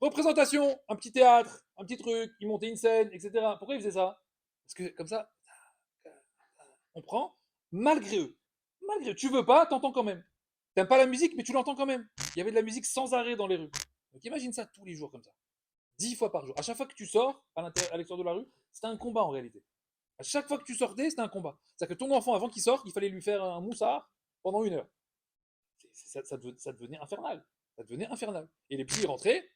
A: Représentation, un petit théâtre, un petit truc, ils montaient une scène, etc. Pourquoi ils faisaient ça? Parce que comme ça, on prend malgré eux. Malgré eux. Tu veux pas, t'entends quand même. T'aimes pas la musique, mais tu l'entends quand même. Il y avait de la musique sans arrêt dans les rues. Donc imagine ça tous les jours comme ça. 10 fois par jour. À chaque fois que tu sors à l'extérieur de la rue, c'était un combat en réalité. À chaque fois que tu sortais, c'était un combat. C'est-à-dire que ton enfant, avant qu'il sorte, il fallait lui faire un moussard pendant 1 heure. Ça devenait infernal. Ça devenait infernal. Et les petits, ils rentraient,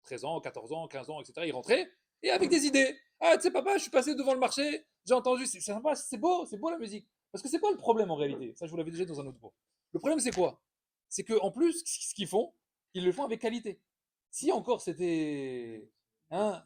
A: 13 ans, 14 ans, 15 ans, etc. Ils rentraient, et avec des idées. Ah, tu sais, papa, je suis passé devant le marché, j'ai entendu, c'est sympa, c'est beau la musique. Parce que c'est quoi le problème en réalité? Ça, je vous l'avais déjà dit dans un autre cours. Le problème, c'est quoi? C'est qu'en plus, ce qu'ils font, ils le font avec qualité. Si encore c'était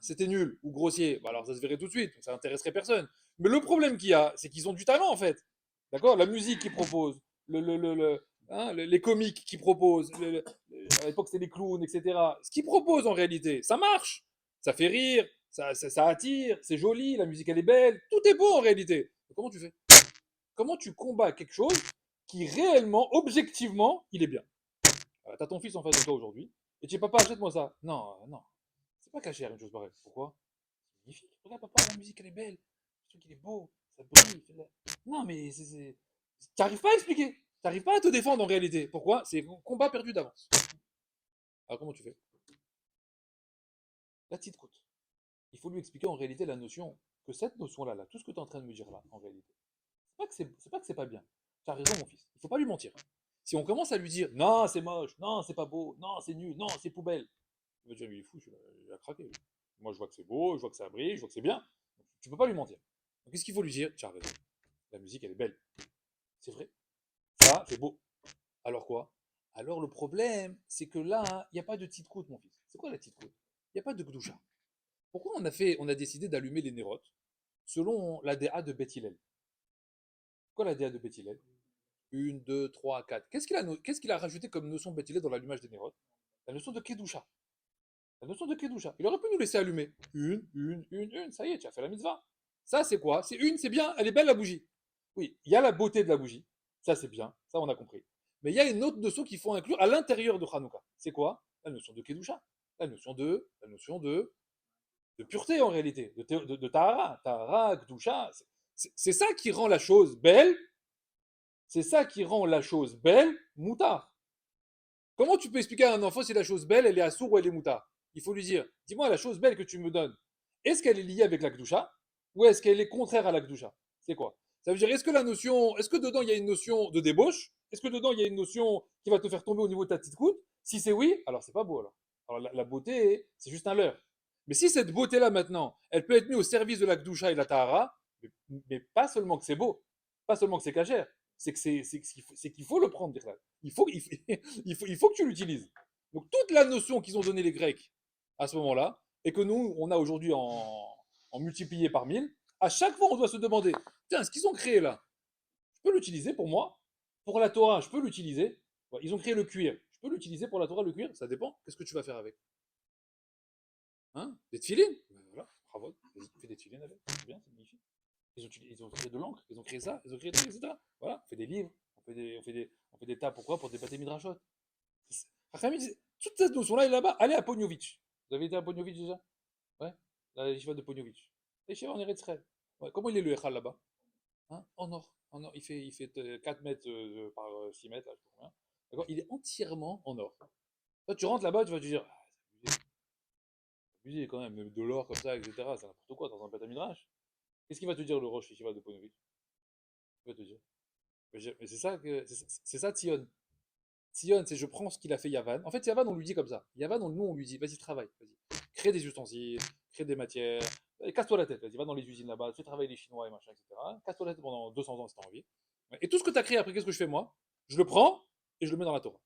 A: c'était nul ou grossier, bah alors ça se verrait tout de suite, ça n'intéresserait personne. Mais le problème qu'il y a, c'est qu'ils ont du talent en fait. D'accord? La musique qu'ils proposent, les comiques qu'ils proposent, à l'époque c'était les clowns, etc. Ce qu'ils proposent en réalité, ça marche. Ça fait rire, ça attire, c'est joli, la musique elle est belle, tout est beau en réalité. Mais comment tu fais? Comment tu combats quelque chose qui réellement, objectivement, il est bien? T'as ton fils en face de toi aujourd'hui, et tu dis papa, achète-moi ça. Non, non, c'est pas caché une chose pareille. Pourquoi? C'est magnifique. Regarde papa, la musique elle est belle, le truc il est beau, ça brille. Non mais t'arrives pas à expliquer, t'arrives pas à te défendre en réalité. Pourquoi? C'est un combat perdu d'avance. Alors comment tu fais? La petite route. Il faut lui expliquer en réalité la notion, que cette notion-là, là, tout ce que tu es en train de me dire là, en réalité, c'est pas que c'est pas bien. Tu as raison, mon fils. Il faut pas lui mentir. Si on commence à lui dire non, c'est moche, non, c'est pas beau, non, c'est nul, non, c'est poubelle, il va dire mais il est fou, il a craqué. Moi, je vois que c'est beau, je vois que ça brille, je vois que c'est bien. Donc, tu peux pas lui mentir. Donc, qu'est-ce qu'il faut lui dire? Tu as raison. La musique, elle est belle. C'est vrai. Ça, c'est beau. Alors quoi? Alors le problème, c'est que là, il n'y a pas de petite croûte, mon fils. C'est quoi la petite croûte? Il n'y a pas de gdoucha. Pourquoi on a décidé d'allumer les nérotes selon la DA de Beth Hillel? Quoi la DA de Beth Hillel? Une, deux, trois, quatre. Qu'est-ce qu'il a rajouté comme notion Beth Hillel dans l'allumage des nérotes? La notion de kedusha. La notion de kedusha. Il aurait pu nous laisser allumer. Une. Ça y est, tu as fait la mitzvah. Ça, c'est quoi? C'est une, c'est bien, elle est belle la bougie. Oui, il y a la beauté de la bougie. Ça, c'est bien. Ça, on a compris. Mais il y a une autre notion qu'il faut inclure à l'intérieur de Hanouka. C'est quoi? La notion de kedusha. La notion de pureté en réalité, de tahara. Tahara, kedusha. C'est ça qui rend la chose belle. C'est ça qui rend la chose belle, moutard. Comment tu peux expliquer à un enfant si la chose belle, elle est assour ou elle est moutard? Il faut lui dire, dis-moi la chose belle que tu me donnes, est-ce qu'elle est liée avec la Kdusha ou est-ce qu'elle est contraire à la Kdusha? C'est quoi? Ça veut dire, est-ce que dedans il y a une notion de débauche? Est-ce que dedans il y a une notion qui va te faire tomber au niveau de ta petite coude? Si c'est oui, alors c'est pas beau alors. Alors la beauté, c'est juste un leurre. Mais si cette beauté-là maintenant, elle peut être mise au service de la Kdusha et de la Tahara, mais pas seulement que c'est beau, pas seulement que c'est cachère, c'est qu'il faut le prendre, Birlal. Il faut que tu l'utilises. Donc toute la notion qu'ils ont donnée les Grecs à ce moment-là, et que nous, on a aujourd'hui en multiplié par 1000, à chaque fois, on doit se demander, tiens, ce qu'ils ont créé là, je peux l'utiliser pour moi? Pour la Torah, je peux l'utiliser? Ouais, ils ont créé le cuir. Je peux l'utiliser pour la Torah, le cuir? Ça dépend. Qu'est-ce que tu vas faire avec? Hein? Des tefilines? Ben voilà, bravo. Vas-y, fais des tefilines avec. C'est bien, c'est magnifique. Ils ont créé de l'encre, ils ont créé ça, ils ont créé ça, etc. Voilà, on fait des livres, on fait des tas. Pourquoi? Pour débattre midrashot. Rachamim disait, toute cette notion-là est là-bas. Allez à Pognovitch. Vous avez été à Pognovitch déjà? Ouais, la yeshiva de Pognovitch. La yeshiva en Eretz Israël. Ouais, comment il est le Echal là-bas? Hein? En or. En or. Il fait 4 mètres par 6 mètres, là, je sais pas combien. D'accord? Il est entièrement en or. Toi, tu rentres là-bas, tu vas te dire, ah, c'est abusé quand même, de l'or comme ça, etc. C'est n'importe quoi dans un pâte midrash. Qu'est-ce qu'il va te dire le Roche Yeshiva de Pognovitch? Il va te dire. Mais c'est ça Tion. Sion, c'est je prends ce qu'il a fait Yavan. En fait, Yavan, on lui dit comme ça. Yavan, nous, on lui dit, vas-y, travaille, vas-y. Crée des ustensiles, crée des matières, et casse-toi la tête, vas-y, va dans les usines là-bas, fais travailler les Chinois et machin, etc. Casse-toi la tête pendant 200 ans si t'as envie. Et tout ce que tu as créé après, qu'est-ce que je fais moi? Je le prends et je le mets dans la Torah.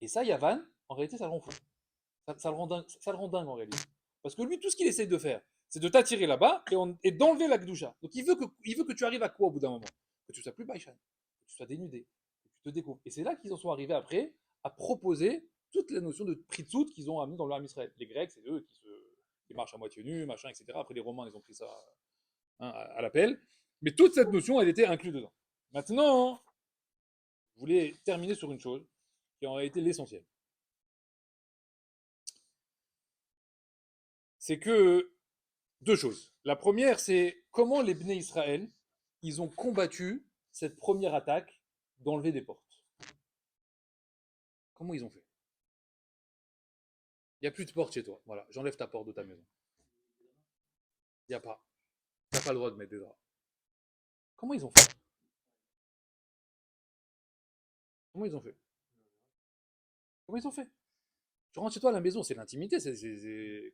A: Et ça, Yavan, en réalité, ça le rend fou. Ça le rend dingue en réalité. Parce que lui, tout ce qu'il essaye de faire, c'est de t'attirer là-bas et d'enlever la Gdusha. Donc il veut que tu arrives à quoi au bout d'un moment? Que tu sois plus Baïchan, que tu sois dénudé, que tu te découvres. Et c'est là qu'ils en sont arrivés après à proposer toute la notion de Pritzout qu'ils ont amené dans le Ham Israël. Les Grecs, c'est eux qui marchent à moitié nus, machin, etc. Après les Romains, ils ont pris ça hein, à l'appel. Mais toute cette notion, elle était inclue dedans. Maintenant, je voulais terminer sur une chose qui en réalité l'essentiel. C'est que deux choses. La première, c'est comment les Bnei Israël, ils ont combattu cette première attaque d'enlever des portes. Comment ils ont fait? Il n'y a plus de porte chez toi. Voilà, j'enlève ta porte de ta maison. Il n'y a pas. Tu n'as pas le droit de mettre des draps. Comment ils ont fait? Comment ils ont fait? Comment ils ont fait? Tu rentres chez toi à la maison, c'est l'intimité.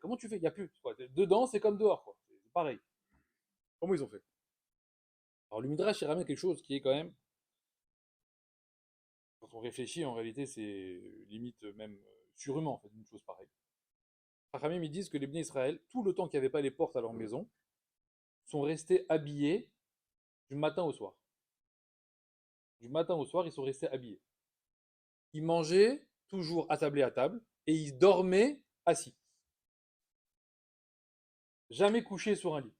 A: Comment tu fais? Il n'y a plus. Quoi. Dedans, c'est comme dehors. Quoi. C'est pareil. Comment ils ont fait? Alors, le Midrash, il ramène quelque chose qui est quand même, quand on réfléchit, en réalité, c'est limite même surhumain, en fait, une chose pareille. Rachamim, ils disent que les Bnei Israël, tout le temps qu'il n'y avait pas les portes à leur maison, sont restés habillés du matin au soir. Du matin au soir, ils sont restés habillés. Ils mangeaient toujours attablés à table et ils dormaient assis. Jamais couchés sur un lit.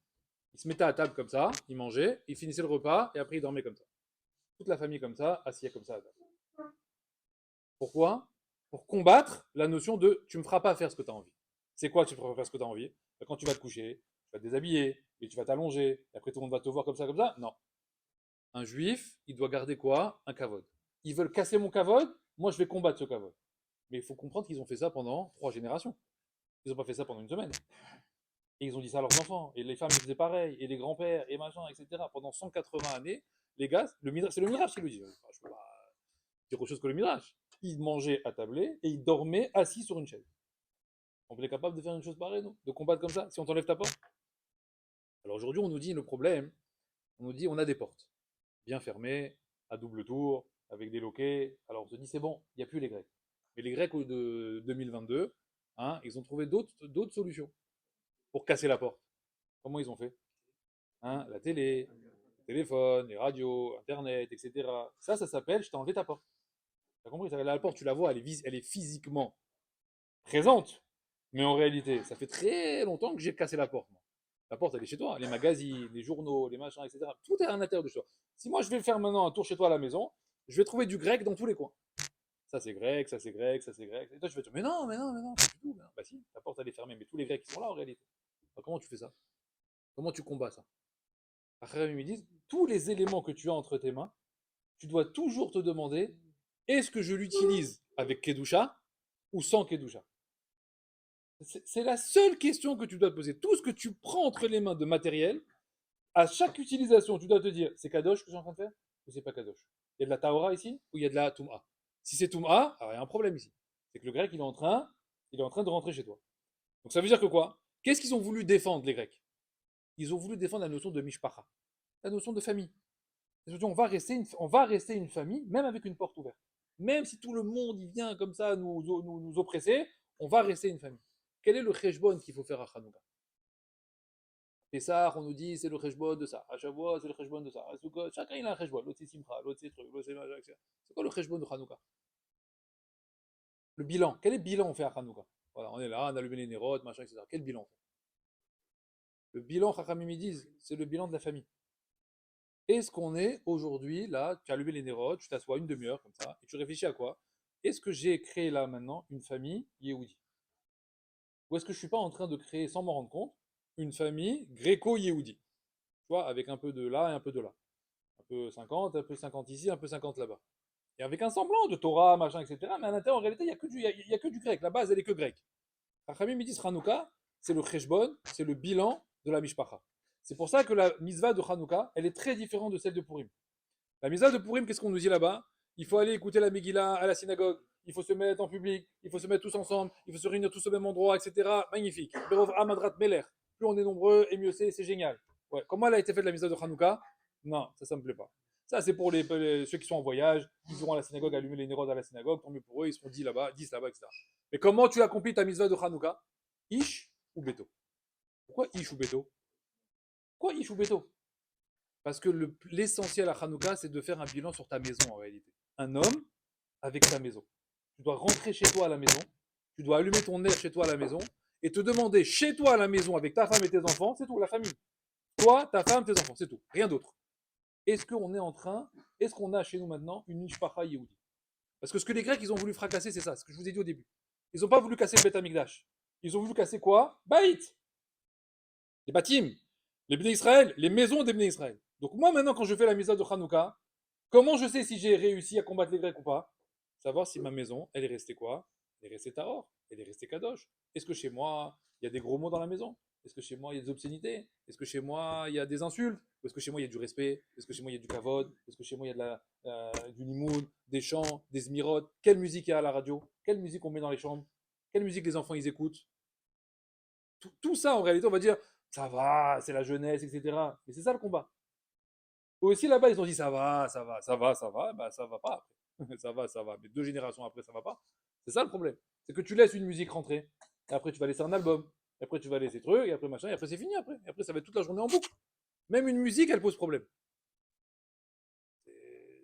A: Ils se mettaient à table comme ça, ils mangeaient, ils finissaient le repas et après ils dormaient comme ça. Toute la famille comme ça, assis comme ça à table. Pourquoi? Pour combattre la notion de tu me feras pas faire ce que tu as envie. C'est quoi tu me feras faire ce que tu as envie? Quand tu vas te coucher, tu vas te déshabiller, et tu vas t'allonger, et après tout le monde va te voir comme ça, comme ça. Non. Un juif, il doit garder quoi? Un kavod. Ils veulent casser mon kavod, moi je vais combattre ce kavod. Mais il faut comprendre qu'ils ont fait ça pendant 3 générations. Ils n'ont pas fait ça pendant une semaine. Et ils ont dit ça à leurs enfants. Et les femmes ils faisaient pareil, et les grands-pères, et machin, etc. Pendant 180 années, les gars, c'est le Midrash qui le dit. Je ne peux pas dire autre chose que le Midrash. Ils mangeaient attablés et ils dormaient assis sur une chaise. On est capable de faire une chose pareille, non? De combattre comme ça, si on t'enlève ta porte? Alors aujourd'hui, on nous dit le problème, on nous dit on a des portes, bien fermées, à double tour, avec des loquets. Alors on se dit c'est bon, il n'y a plus les Grecs. Mais les Grecs de 2022, hein, ils ont trouvé d'autres solutions pour casser la porte. Comment ils ont fait? Hein, la télé, le téléphone, les radios, Internet, etc. Ça s'appelle je t'ai enlevé ta porte. T'as compris? La porte, tu la vois, elle est physiquement présente. Mais en réalité, ça fait très longtemps que j'ai cassé la porte. Moi. La porte, elle est chez toi. Les magazines, les journaux, les machins, etc. Tout est à l'intérieur de chez toi. Si moi, je vais faire maintenant un tour chez toi à la maison, je vais trouver du grec dans tous les coins. Ça, c'est grec, ça, c'est grec, ça, c'est grec. Et toi, tu vas te dire, mais non, mais non, mais non, pas du tout. Mais non. Bah si, la porte, elle est fermée. Mais tous les grecs, ils sont là en réalité. Alors, comment tu fais ça? Comment tu combats ça? Après, ils me disent, tous les éléments que tu as entre tes mains, tu dois toujours te demander, est-ce que je l'utilise avec Kedusha ou sans Kedusha? C'est la seule question que tu dois te poser. Tout ce que tu prends entre les mains de matériel, à chaque utilisation, tu dois te dire, c'est Kadosh que je suis en train de faire ou c'est pas Kadosh? Il y a de la Taora ici ou il y a de la Touma? Si c'est Touma, alors il y a un problème ici. C'est que le grec, il est en train de rentrer chez toi. Donc ça veut dire que quoi? Qu'est-ce qu'ils ont voulu défendre, les Grecs? Ils ont voulu défendre la notion de Mishpacha, la notion de famille. Ils ont dit, on va rester une famille, même avec une porte ouverte. Même si tout le monde il vient comme ça nous oppresser, on va rester une famille. Quel est le cheshbon qu'il faut faire à Hanouka? Pessah, on nous dit c'est le cheshbon de ça. À Shavuot, c'est le cheshbon de ça. À Sukkot, chacun il a un cheshbon. L'autre c'est Simcha, l'autre c'est truc, l'autre c'est machin, etc. C'est quoi le cheshbon de Hanouka? Le bilan. Quel est le bilan on fait à Hanouka? Voilà, on est là, on a allumé les nérotes, machin, etc. Quel bilan on fait? Le bilan, Chachamim ils disent, c'est le bilan de la famille. Est-ce qu'on est aujourd'hui, là, tu as allumé les nérotes, tu t'assois une demi-heure comme ça, et tu réfléchis à quoi? Est-ce que j'ai créé là maintenant une famille Yehudi? Ou est-ce que je ne suis pas en train de créer, sans m'en rendre compte, une famille gréco-yéhoudi? Tu vois, avec un peu de là et un peu de là. Un peu 50, un peu 50 ici, un peu 50 là-bas. Et avec un semblant de Torah, machin, etc. Mais à l'intérieur, en réalité, il y a que du grec. La base, elle est que grecque. Rachamim me dit Hanouka, c'est le cheshbon, c'est le bilan de la mishpacha. C'est pour ça que la mitzvah de Hanouka, elle est très différente de celle de Purim. La mitzvah de Purim, qu'est-ce qu'on nous dit là-bas? Il faut aller écouter la Megillah à la synagogue, il faut se mettre en public, il faut se mettre tous ensemble, il faut se réunir tous au même endroit, etc. Magnifique. Berov Amadrat Meler. Plus on est nombreux et mieux c'est génial. Ouais. Comment elle a été faite la mitzvah de Hanouka? Non, ça me plaît pas. Ça, c'est pour ceux qui sont en voyage, ils iront à la synagogue, allumer les nérodes à la synagogue, tant mieux pour eux, ils seront 10 là-bas, 10 là-bas, etc. Mais comment tu accomplis ta mitzvah de Hanouka? Ish ou Beto? Pourquoi Ish ou Beto? Pourquoi Ish ou Beto? Parce que l'essentiel à Hanouka, c'est de faire un bilan sur ta maison en réalité. Un homme avec ta maison. Tu dois rentrer chez toi à la maison, tu dois allumer ton air chez toi à la maison et te demander chez toi à la maison avec ta femme et tes enfants, c'est tout, la famille. Toi, ta femme, tes enfants, c'est tout, rien d'autre. Est-ce qu'on est en train, est-ce qu'on a chez nous maintenant une Mishpacha Yehudi? Parce que ce que les Grecs, ils ont voulu fracasser, c'est ça, ce que je vous ai dit au début. Ils n'ont pas voulu casser le Beth Amikdash. Ils ont voulu casser quoi? Baït, les bâtiments, les Bnei Israël, les maisons des Bnei Israël. Donc moi, maintenant, quand je fais la misa de Hanouka, comment je sais si j'ai réussi à combattre les Grecs ou pas? Savoir si ma maison, elle est restée quoi? Elle est restée Tahor, elle est restée Kadosh. Est-ce que chez moi, il y a des gros mots dans la maison? Est-ce que chez moi, il y a des obscénités? Est-ce que chez moi, il y a des insultes? Est-ce que chez moi, il y a du respect? Est-ce que chez moi, il y a du kavod? Est-ce que chez moi, il y a du limoud, des chants, des zmirotes? Quelle musique il y a à la radio? Quelle musique on met dans les chambres? Quelle musique les enfants, ils écoutent? Tout ça, en réalité, on va dire, ça va, c'est la jeunesse, etc. Mais c'est ça le combat. Eux aussi, là-bas, ils ont dit, ça va, ça va, ça va, ça va. Bah, ça va pas après. Ça va, ça va. Mais 2 générations après, ça va pas. C'est ça le problème. C'est que tu laisses une musique rentrer. Et après, tu vas laisser un album. Et après, tu vas laisser truc. Et après, machin. Et après, c'est fini après. Et après, ça va être toute la journée en boucle. Même une musique, elle pose problème.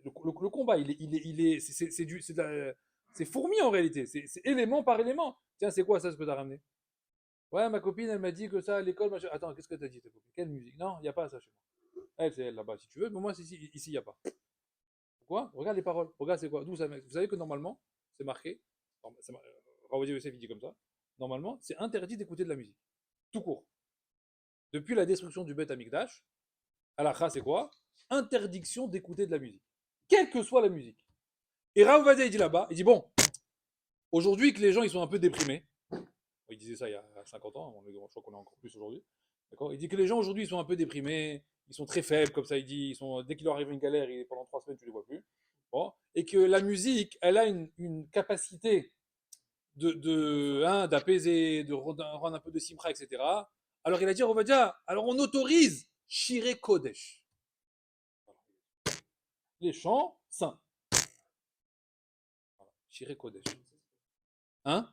A: Le combat, c'est fourmi en réalité. C'est élément par élément. Tiens, c'est quoi ça, ce que tu as ramené? Ouais, ma copine, elle m'a dit que ça à l'école. Machin. Attends, qu'est-ce que tu as dit, ta copine? Quelle musique? Non, il n'y a pas ça chez moi. Elle, c'est elle là-bas, si tu veux. Mais moi, ici, il n'y a pas. Pourquoi? Regarde les paroles. Regarde, c'est quoi? D'où ça? Vous savez que normalement, c'est marqué. Ravodi Yosef, il dit comme ça. Normalement, c'est interdit d'écouter de la musique. Tout court. Depuis la destruction du Beth Amikdash, halakha, c'est quoi? Interdiction d'écouter de la musique. Quelle que soit la musique. Et Ravodi, il dit là-bas, il dit bon, aujourd'hui que les gens ils sont un peu déprimés, il disait ça il y a 50 ans, je crois qu'on est encore plus aujourd'hui. D'accord. Il dit que les gens aujourd'hui ils sont un peu déprimés, ils sont très faibles, comme ça il dit, dès qu'il leur arrive une galère, pendant 3 semaines tu les vois plus. Bon. Et que la musique, elle a une capacité d'apaiser, de rendre un peu de simra, etc. Alors il a dit, on va dire, alors on autorise Shiré Kodesh, les chants saints. Shiré Kodesh. Hein?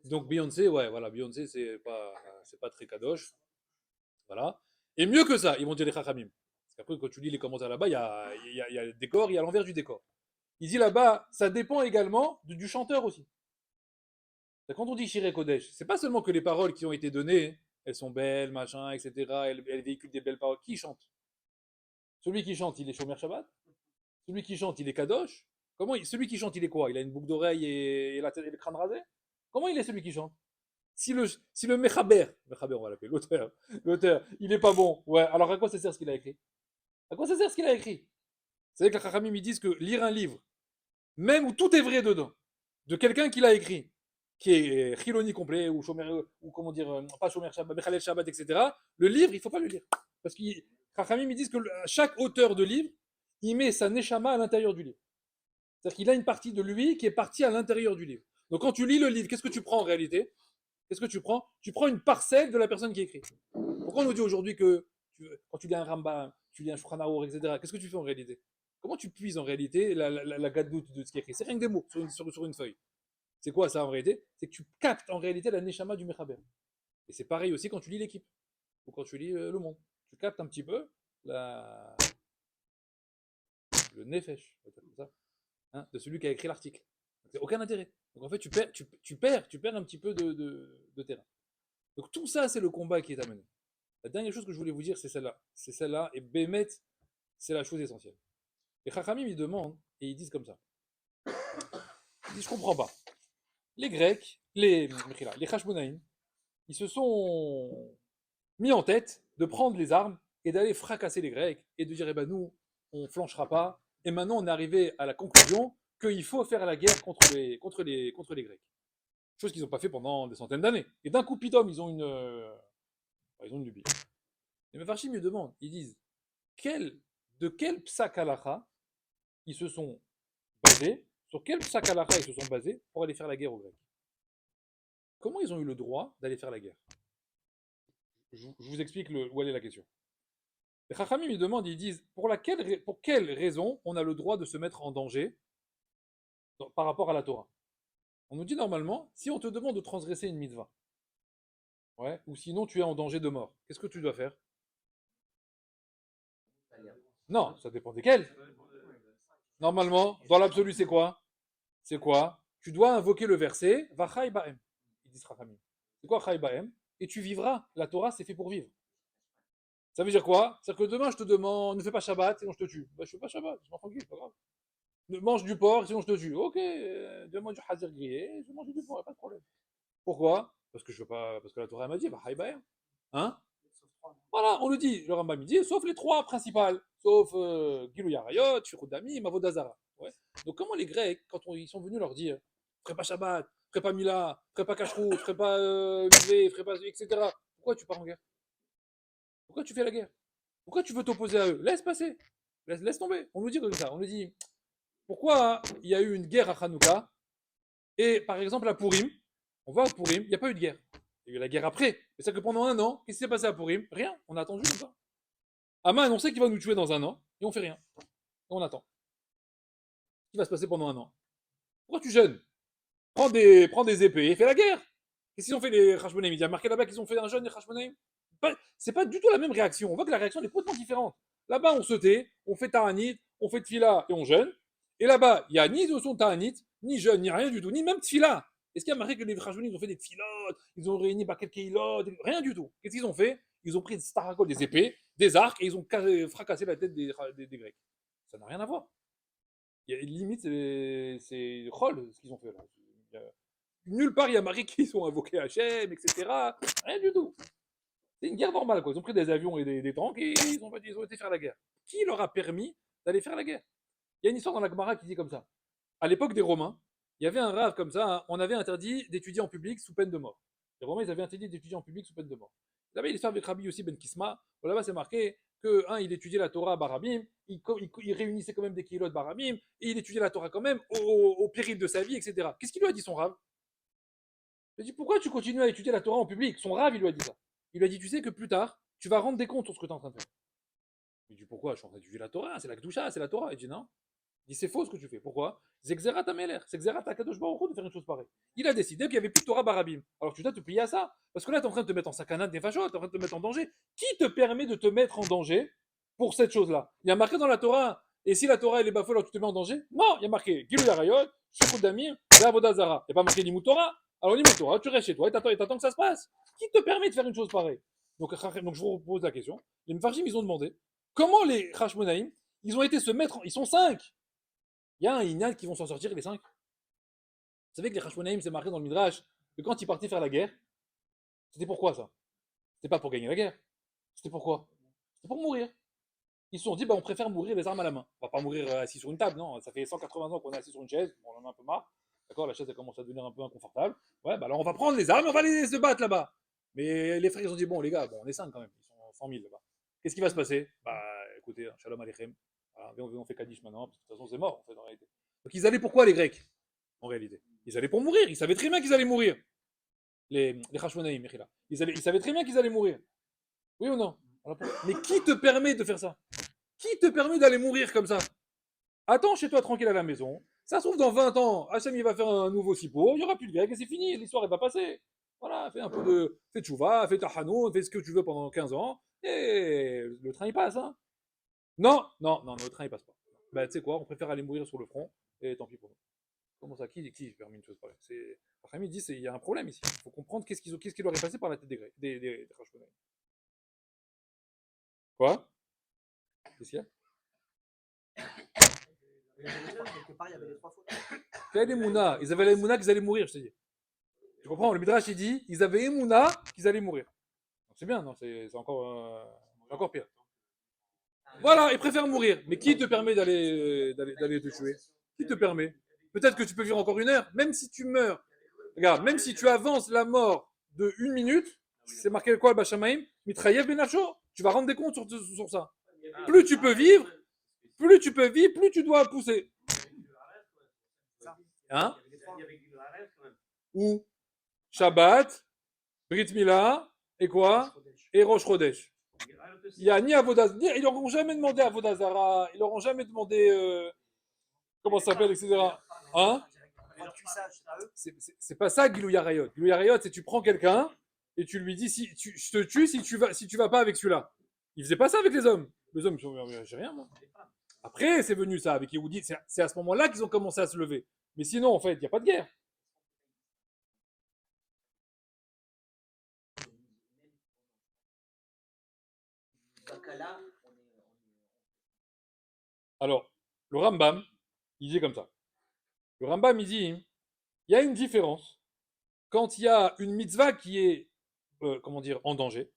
A: Donc Beyoncé, ouais, voilà, Beyoncé, c'est pas très kadosh. Voilà. Et mieux que ça, ils vont dire les Chachamim. Parce qu'après, quand tu lis les commentaires là-bas, il y a le décor, il y a l'envers du décor. Il dit là-bas, ça dépend également du chanteur aussi. Quand on dit Shiré Kodesh, c'est pas seulement que les paroles qui ont été données, elles sont belles, machin, etc. Elles véhiculent des belles paroles. Qui chante? Celui qui chante, il est Shomer Shabbat. Celui qui chante, il est Kadosh. Celui qui chante, il est quoi? Il a une boucle d'oreille et le crâne rasé? Comment il est celui qui chante? Si le Mechaber, on va l'appeler, l'auteur, il est pas bon, ouais, alors à quoi ça sert ce qu'il a écrit? À quoi ça sert ce qu'il a écrit? C'est vrai que les Chachamim ils disent que lire un livre, même où tout est vrai dedans, de quelqu'un qui l'a écrit, qui est Chiloni complet, ou Shomer, ou comment dire, pas Shomer Shabbat, Mechalel Shabbat, etc., le livre, il ne faut pas le lire. Parce que Chachamim ils disent que chaque auteur de livre, il met sa neshama à l'intérieur du livre. C'est-à-dire qu'il a une partie de lui qui est partie à l'intérieur du livre. Donc quand tu lis le livre, qu'est-ce que tu prends en réalité? Qu'est-ce que tu prends? Tu prends une parcelle de la personne qui écrit. Pourquoi on nous dit aujourd'hui que quand tu lis un Rambam, tu lis un Shulchan Arour, etc., qu'est-ce que tu fais en réalité? Comment tu puises en réalité la gadoute de ce qui est écrit? C'est rien que des mots sur une feuille. C'est quoi ça en réalité? C'est que tu captes en réalité la neshama du Mechaber. Et c'est pareil aussi quand tu lis l'équipe ou quand tu lis le monde. Tu captes un petit peu le nefesh, ça, hein, de celui qui a écrit l'article. Donc, c'est aucun intérêt. Donc en fait, tu perds un petit peu de terrain. Donc tout ça, c'est le combat qui est amené. La dernière chose que je voulais vous dire, c'est celle-là. C'est celle-là, et Bémet, c'est la chose essentielle. Les Chachamim, ils demandent, et ils disent comme ça. Ils disent, je comprends pas. Les Grecs, les Hashmonaïm, ils se sont mis en tête de prendre les armes et d'aller fracasser les Grecs et de dire, eh ben nous, on flanchera pas. Et maintenant, on est arrivé à la conclusion qu'il faut faire la guerre contre les Grecs. Chose qu'ils n'ont pas fait pendant des centaines d'années. Et d'un coup, pitom, ils ont une lubie. Les Mefarshim me demandent, ils disent, de quel psak halacha ils se sont basés, sur quel psak halacha ils se sont basés pour aller faire la guerre aux Grecs? Comment ils ont eu le droit d'aller faire la guerre? Je vous explique où est la question. Les Chachamim me demandent, ils disent, pour quelle raison on a le droit de se mettre en danger par rapport à la Torah? On nous dit normalement, si on te demande de transgresser une mitzvah, Ouais. Ou sinon, tu es en danger de mort. Qu'est-ce que tu dois faire? Non, ça dépend desquels. Normalement, dans l'absolu, c'est quoi? C'est quoi? Tu dois invoquer le verset Vachai Ba'em. Il dit Rachamim. C'est quoi Chai Ba'em? Et tu vivras. La Torah, c'est fait pour vivre. Ça veut dire quoi? C'est-à-dire que demain, je te demande, ne fais pas Shabbat, sinon je te tue. Bah, je fais pas Shabbat, je m'en tranquille, pas grave. Mange du porc, sinon je te tue. Ok, demande du hazir grillé, je mange du porc, pas de problème. Pourquoi? Parce que je veux pas, parce que la Torah m'a dit, bah, Haïbaïm. Hein? Voilà, on le dit, le Rambam dit, sauf les trois principales, sauf Gilou Yarayot, Shirudami, Mavodazara. Ouais. Donc comment les Grecs, quand ils sont venus leur dire, ferai pas Shabbat, ferai pas Mila, ferai pas Kashrut, ferai pas Mivé, ferai pas, etc. Pourquoi tu pars en guerre? Pourquoi tu fais la guerre? Pourquoi tu veux t'opposer à eux? Laisse passer. Laisse tomber. On nous dit comme ça. On nous dit, pourquoi il y a eu une guerre à Hanouka et par exemple à Purim, on va à Purim, il n'y a pas eu de guerre. Il y a eu la guerre après. Mais c'est que pendant un an, qu'est-ce qui s'est passé à Purim? Rien. On a attendu comme ça. Aman, on sait qu'il va nous tuer dans un an et on fait rien. Et on attend. Ce qui va se passer pendant un an? Pourquoi tu jeûnes? Prends des épées et fais la guerre. Qu'est-ce qu'ils ont fait les Hashmonaïm? Il y a marqué là-bas qu'ils ont fait un jeûne les Hashmonaïm. C'est pas du tout la même réaction. On voit que la réaction est complètement différente. Là-bas, on se tait, on fait Taranit, on fait Tfila et on jeûne. Et là-bas, il n'y a ni notion de Taranit, ni jeûne, ni rien du tout, ni même Tfila. Est-ce qu'il y a marqué que les Hashmonaïm ils ont fait des Tfilotes, ils ont réuni quelques Keilot, rien du tout. Qu'est-ce qu'ils ont fait? Ils ont pris des starakol, des épées, des arcs et ils ont fracassé la tête des Grecs. Ça n'a rien à voir. Limite, c'est Roll ce qu'ils ont fait là. Nulle part il y a marqué qu'ils ont invoqué Hachem, etc. Rien du tout. C'est une guerre normale, quoi. Ils ont pris des avions et des tanks et ils ont été faire la guerre. Qui leur a permis d'aller faire la guerre? Il y a une histoire dans la Gemara qui dit comme ça. À l'époque des Romains, il y avait un rave comme ça, hein, on avait interdit d'étudier en public sous peine de mort. Les Romains, ils avaient interdit d'étudier en public sous peine de mort. Là-bas, il l'histoire avec Rabbi aussi Ben Kisma, où là-bas c'est marqué que, il étudiait la Torah à Barabim, il réunissait quand même des kilos de Barabim, et il étudiait la Torah quand même au péril de sa vie, etc. Qu'est-ce qu'il lui a dit son rave? Il a dit pourquoi tu continues à étudier la Torah en public? Son rave, il lui a dit ça. Il lui a dit tu sais que plus tard, tu vas rendre des comptes sur ce que tu es en train de faire. Il dit pourquoi? Je suis en train d'étudier la Torah, c'est la Kedusha, c'est la Torah. Il dit non. Il dit c'est faux ce que tu fais. Pourquoi? C'est Xerat Ameler, c'est Xerat Akadosh Baruch Hu de faire une chose pareille. Il a décidé qu'il n'y avait plus de Torah Barabim. Alors tu dois te plier à ça. Parce que là, tu es en train de te mettre en sakanat des fachos, tu es en train de te mettre en danger. Qui te permet de te mettre en danger pour cette chose-là? Il y a marqué dans la Torah, et si la Torah elle est bafouée, alors tu te mets en danger? Non, il y a marqué Gilou Yarayot, Shukut Damir, Avodazara. Il n'y a pas marqué Limut Torah. Alors Limut Torah, tu restes chez toi et t'attends que ça se passe. Qui te permet de faire une chose pareille? Donc je vous pose la question. Les Mfarjim, ils ont demandé comment les Hashmonaïm, ils ont été se mettre, ils sont 5. Il y a un Inyan qui vont s'en sortir, les 5. Vous savez que les Hashmonaïm, c'est marqué dans le Midrash, que quand ils partaient faire la guerre, c'était pourquoi ça? C'était pas pour gagner la guerre. C'était pourquoi? C'était pour mourir. Ils se sont dit, bah, on préfère mourir les armes à la main. On va pas mourir assis sur une table, non. Ça fait 180 ans qu'on est assis sur une chaise, bon, on en a un peu marre. D'accord, la chaise, elle commence à devenir un peu inconfortable. Ouais, bah alors on va prendre les armes et on va aller se battre là-bas. Mais les frères, ils ont dit, bon, les gars, bon, on est 5 quand même, ils sont 100 000 là-bas. Qu'est-ce qui va se passer? Bah, écoutez, shalom aleichem. Voilà, on fait Kaddish maintenant, parce que de toute façon, c'est mort, en fait, en réalité. Donc ils allaient pourquoi, les Grecs? En réalité. Ils allaient pour mourir. Ils savaient très bien qu'ils allaient mourir. Les Hashmonaïm, ils savaient très bien qu'ils allaient mourir. Oui ou non? Mais qui te permet de faire ça? Qui te permet d'aller mourir comme ça? Attends chez toi tranquille à la maison. Ça se trouve dans 20 ans, Hachem il va faire un nouveau sipo, il n'y aura plus de Grecs et c'est fini, l'histoire elle va passer. Voilà, fais un peu de. Fais tchouva, fais ta hanoun, fais ce que tu veux pendant 15 ans, et le train il passe, hein. Non, non, non, non, le train il passe pas. Bah tu sais quoi, on préfère aller mourir sur le front, et tant pis pour nous. Comment ça? Qui permet une chose pareille? Rachami dit il y a un problème ici. Il faut comprendre qu'est-ce qui leur est passé par la tête des Grecs, des Hashmonaïm. Quoi? Qu'est-ce qu'il y a?
C: Quelque part, il y avait les trois fautes.
A: Quelle Emouna? Ils avaient l'Emouna qu'ils allaient mourir, je te dis. Tu comprends? Le Midrash, il dit, ils avaient Emouna qu'ils allaient mourir. Donc, c'est bien, non? C'est encore pire. Voilà, ils préfèrent mourir. Mais qui te permet d'aller te tuer? Qui te permet? Peut-être que tu peux vivre encore une heure, même si tu meurs. Regarde, même si tu avances la mort de 1 minute, c'est marqué quoi, Bachamaïm? Mitraïev Benacho, tu vas rendre des comptes sur ça. Plus tu peux vivre, plus tu dois pousser. Hein? Ou Shabbat, Brit Mila, et quoi? Et Rosh Chodesh. Il y a ni Avodaz, ils n'auront jamais demandé Avodazara, ils n'auront jamais demandé comment ça s'appelle, etc. Hein? C'est pas ça, Gilou Yarayot. Gilou Yarayot, c'est tu prends quelqu'un et tu lui dis je te tue si tu vas pas avec celui-là. Il faisait pas ça avec les hommes. Les hommes, j'ai rien, moi. Après, c'est venu ça avec Yehudi. C'est à ce moment-là qu'ils ont commencé à se lever. Mais sinon, en fait, il n'y a pas de guerre.
C: Bakala,
A: Alors, le Rambam, il dit comme ça. Le Rambam, il dit, il y a une différence quand il y a une mitzvah qui est, comment dire, en danger,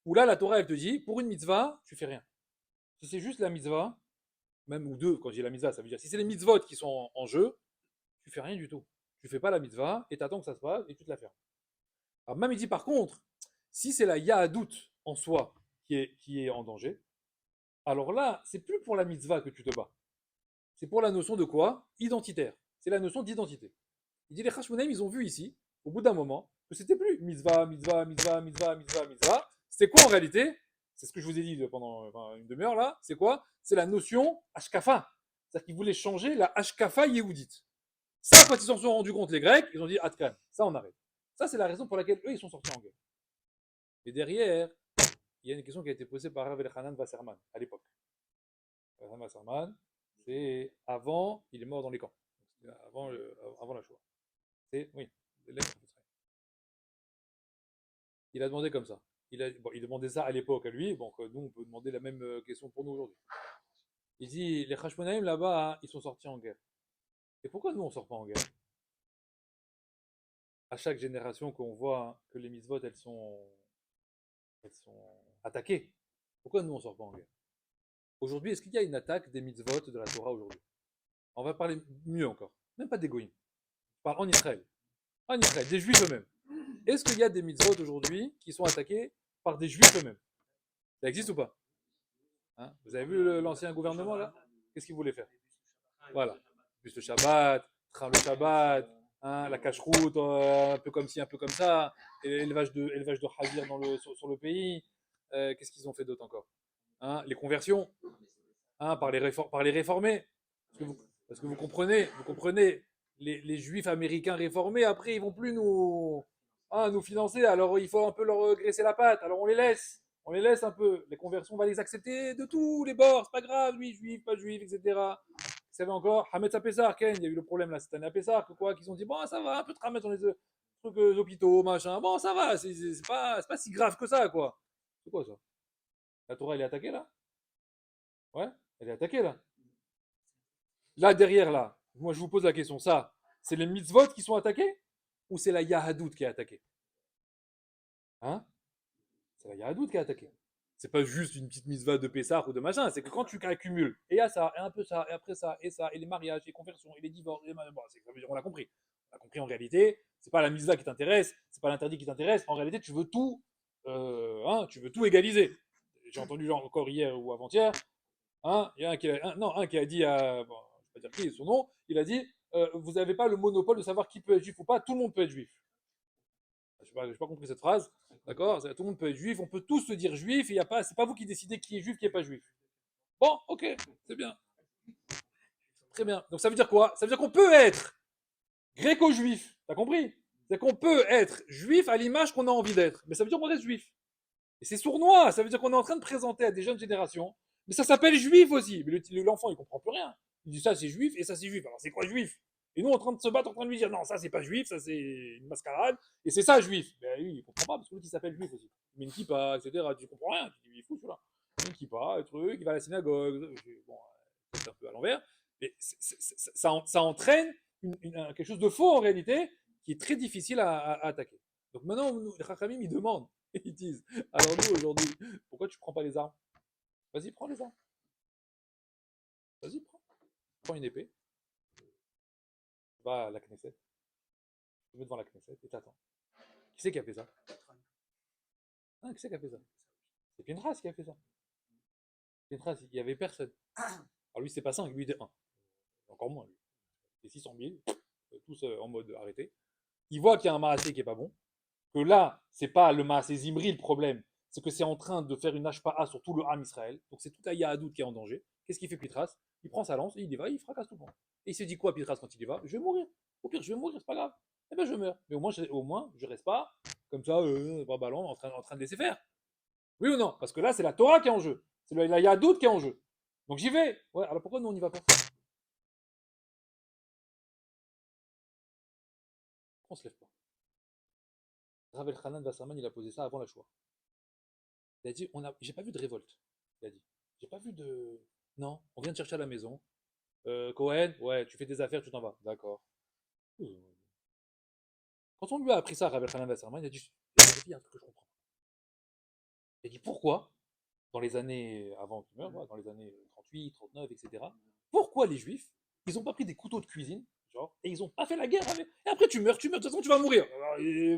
A: où là, la Torah, elle te dit, pour une mitzvah, tu fais rien. Si c'est juste la mitzvah, même ou deux, quand je dis la mitzvah, ça veut dire, si c'est les mitzvot qui sont en jeu, tu fais rien du tout. Tu fais pas la mitzvah, et t'attends que ça se passe, et tu te la fermes. Alors, même il dit, par contre, si c'est la yahadout en soi qui est en danger, alors là, c'est plus pour la mitzvah que tu te bats. C'est pour la notion de quoi? Identitaire. C'est la notion d'identité. Il dit les Hashmonaïm, ils ont vu ici, au bout d'un moment, que c'était plus mitzvah, mitzvah, mitzvah, mitzvah, mitzvah, mitzvah. C'était quoi en réalité? C'est ce que je vous ai dit pendant une demi-heure là. C'est quoi? C'est la notion Hashkafa. C'est-à-dire qu'ils voulaient changer la Hashkafa yéhoudite. Ça, quand ils s'en sont rendus compte, les Grecs, ils ont dit Atkan, ça on arrête. Ça, c'est la raison pour laquelle eux, ils sont sortis en guerre. Et derrière, il y a une question qui a été posée par Rav Elchanan Wasserman à l'époque. Elchanan Wasserman, c'est avant, il est mort dans les camps. Avant la Shoah. C'est, oui, il a demandé comme ça. Il demandait ça à l'époque à lui, donc nous on peut demander la même question pour nous aujourd'hui. Il dit, les Hashmonaïm là-bas, ils sont sortis en guerre. Et pourquoi nous on sort pas en guerre? À chaque génération qu'on voit que les mitzvot elles sont attaquées. Pourquoi nous on sort pas en guerre? Aujourd'hui, est-ce qu'il y a une attaque des mitzvot de la Torah aujourd'hui? On va parler mieux encore. Même pas des goïms. On parle en Israël. En Israël, des juifs eux-mêmes. Est-ce qu'il y a des mitzvot aujourd'hui qui sont attaqués par des juifs eux-mêmes? Ça existe ou pas? Hein, vous avez vu l'ancien gouvernement là? Qu'est-ce qu'il voulait faire? Voilà. Plus le Shabbat, le Shabbat, hein, la cache-route, un peu comme ci, un peu comme ça, élevage de Hazir sur le pays. Qu'est-ce qu'ils ont fait d'autre encore? Hein, les conversions, hein, par les réformés. Parce que vous comprenez, les juifs américains réformés, après, ils vont plus nous financer. Alors, il faut un peu leur graisser la patte. Alors, on les laisse. On les laisse un peu. Les conversions, on va les accepter de tous les bords. C'est pas grave, lui, juif, pas juif, etc. Vous savez encore, Hametz à Pessar, Ken, il y a eu le problème là cette année à Pessar, qu'ils ont dit, bon, ça va, un peu de Hametz dans les trucs, hôpitaux, machin. Bon, ça va, c'est pas si grave que ça, quoi. C'est quoi ça? La Torah, elle est attaquée là? Ouais, elle est attaquée là. Là, derrière, là, moi je vous pose la question, ça, c'est les mitzvot qui sont attaqués ou c'est la Yahadout qui est attaquée? Hein? C'est la Yahadout qui est attaquée. C'est pas juste une petite mitzvah de Pessah ou de machin, c'est que quand tu accumules, et il y a ça, et un peu ça, et après ça, et les mariages, les conversions, et les divorces, bon, on l'a compris. On a compris en réalité, c'est pas la mitzvah qui t'intéresse, c'est pas l'interdit qui t'intéresse, en réalité, tu veux tout, tu veux tout égaliser. J'ai entendu encore hier ou avant-hier, hein, il y a un qui a dit à, bon, je ne vais pas dire qui est son nom, il a dit vous n'avez pas le monopole de savoir qui peut être juif ou pas, tout le monde peut être juif. Je n'ai pas compris cette phrase, d'accord? Tout le monde peut être juif, on peut tous se dire juif, et c'est pas vous qui décidez qui est juif, qui n'est pas juif. Bon, ok, c'est bien. Très bien. Donc ça veut dire quoi? Ça veut dire qu'on peut être gréco-juif, t'as compris? C'est qu'on peut être juif à l'image qu'on a envie d'être, mais ça veut dire qu'on reste juif. Et c'est sournois, ça veut dire qu'on est en train de présenter à des jeunes générations, mais ça s'appelle juif aussi. Mais l'enfant, il comprend plus rien. Il dit ça c'est juif et ça c'est juif. Alors c'est quoi juif? Et nous en train de se battre, en train de lui dire non, ça c'est pas juif, ça c'est une mascarade, et c'est ça juif. Ben lui, il comprend pas parce que l'autre il s'appelle juif aussi. Il met une kippa, etc. Tu comprends rien, tu dis il est fou celui-là. Une kippa, un truc, il va à la synagogue. Bon, c'est un peu à l'envers. Mais ça entraîne quelque chose de faux en réalité qui est très difficile à attaquer. Donc maintenant, les Chachamim, ils demandent, ils disent, alors nous aujourd'hui, pourquoi tu prends pas les armes? Vas-y, prends les armes. Vas-y, prends. Prends une épée. Va à la Knesset. Tu te mets devant la Knesset et t'attends. Qui c'est qui a fait ça? Qui c'est qui a fait ça? C'est Pinchas qui a fait ça. Pinchas, il n'y avait personne. Alors lui, c'est pas 5, lui, il était 1. Encore moins, lui. C'est 600 000, tous en mode arrêté. Il voit qu'il y a un Maasé qui est pas bon. Que là, c'est pas le Maasé Zimri le problème. C'est que c'est en train de faire une Hashpa'a sur tout le Ham Israël. Donc c'est tout à Yahadout qui est en danger. Qu'est-ce qu'il fait Pitras? Il prend sa lance et il y va, il fracasse tout le monde. Et il s'est dit quoi, Pinchas, quand il y va? Je vais mourir. Au pire, je vais mourir, c'est pas grave. Eh ben, je meurs. Mais au moins, je reste pas comme ça, pas ballon, en train de laisser faire. Oui ou non? Parce que là, c'est la Torah qui est en jeu. C'est la Yahadout qui est en jeu. Donc j'y vais. Ouais, alors pourquoi nous, on n'y va pas? On se lève pas. Rav Elchanan Wasserman, il a posé ça avant la Shoah. Il a dit, j'ai pas vu de révolte. Il a dit, j'ai pas vu de... Non, on vient te chercher à la maison. Cohen, ouais, tu fais des affaires, tu t'en vas. D'accord. Quand on lui a appris ça, Rav Elchanan Wasserman, il a dit, il y a un truc que je comprends. Il a dit, pourquoi, dans les années avant qu'il meure, dans les années 38, 39, etc., pourquoi les Juifs, ils n'ont pas pris des couteaux de cuisine, genre, et ils n'ont pas fait la guerre avec... Et après, tu meurs, de toute façon, tu vas mourir.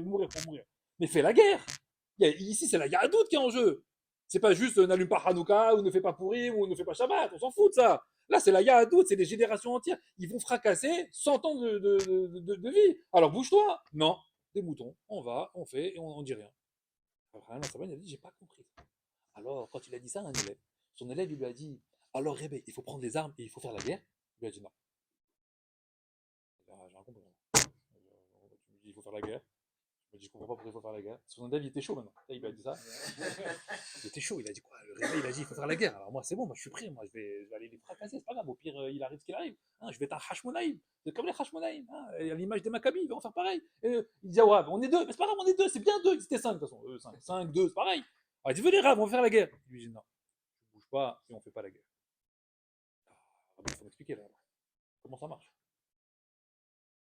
A: Mourir pour mourir. Mais fais la guerre. Ici, c'est la Yahadout qui est en jeu. C'est pas juste n'allume pas Hanouka ou ne fais pas Pourim ou ne fais pas Shabbat. On s'en fout de ça. Là, c'est la Yahadout, c'est des générations entières. Ils vont fracasser 100 ans de vie. Alors bouge-toi. Non, des moutons. On va, on fait et on dit rien. Alors, il a dit, j'ai pas compris. Alors, quand il a dit ça à un élève, son élève, il lui a dit, alors Rébé, il faut prendre les armes et il faut faire la guerre. Il lui a dit non. J'ai rien compris. Tu me dis, il faut faire la guerre. Je me dis, je comprends pas pourquoi il faut faire la guerre. Son élève, il était chaud maintenant. Il lui a dit ça. Il était chaud. Il a dit quoi? Le Rébé, il a dit, il faut faire la guerre. Alors moi, c'est bon, moi, je suis prêt. Moi, je vais aller les fracasser. C'est pas grave. Au pire, il arrive ce qu'il arrive. Hein, je vais être un Hashmonaïm. C'est comme les Hashmonaïm. Hein, à l'image des Maccabis, ils vont faire pareil. Il dit, ah ouais, on est deux. Mais c'est pas grave, on est deux. C'est bien deux. Ils étaient cinq, de toute façon. Cinq, deux, c'est pareil. Alors, il dit, venez, Rav, on va faire la guerre. Il lui dit, non, je bouge pas et on fait pas la guerre. Il faut m'expliquer là. Comment ça marche?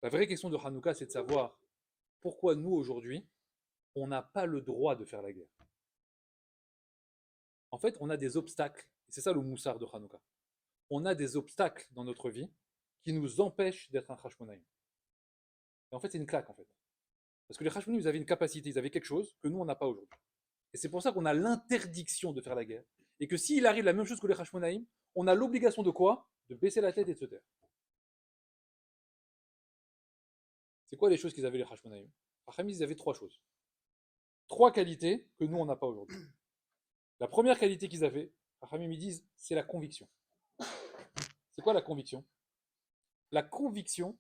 A: La vraie question de Hanouka, c'est de savoir pourquoi nous, aujourd'hui, on n'a pas le droit de faire la guerre. En fait, on a des obstacles. C'est ça le moussard de Hanouka. On a des obstacles dans notre vie qui nous empêchent d'être un Hashmonaïm. Et en fait, c'est une claque, en fait. Parce que les Hashmonaïm, ils avaient une capacité, ils avaient quelque chose que nous, on n'a pas aujourd'hui. Et c'est pour ça qu'on a l'interdiction de faire la guerre. Et que s'il arrive la même chose que les Hashmonaïm, on a l'obligation de quoi? De baisser la tête et de se taire. C'est quoi les choses qu'ils avaient les Hashmonaïm? Hacham, ils avaient trois choses. Trois qualités que nous, on n'a pas aujourd'hui. La première qualité qu'ils avaient, Hachamim ils disent, c'est la conviction. C'est quoi la conviction? La conviction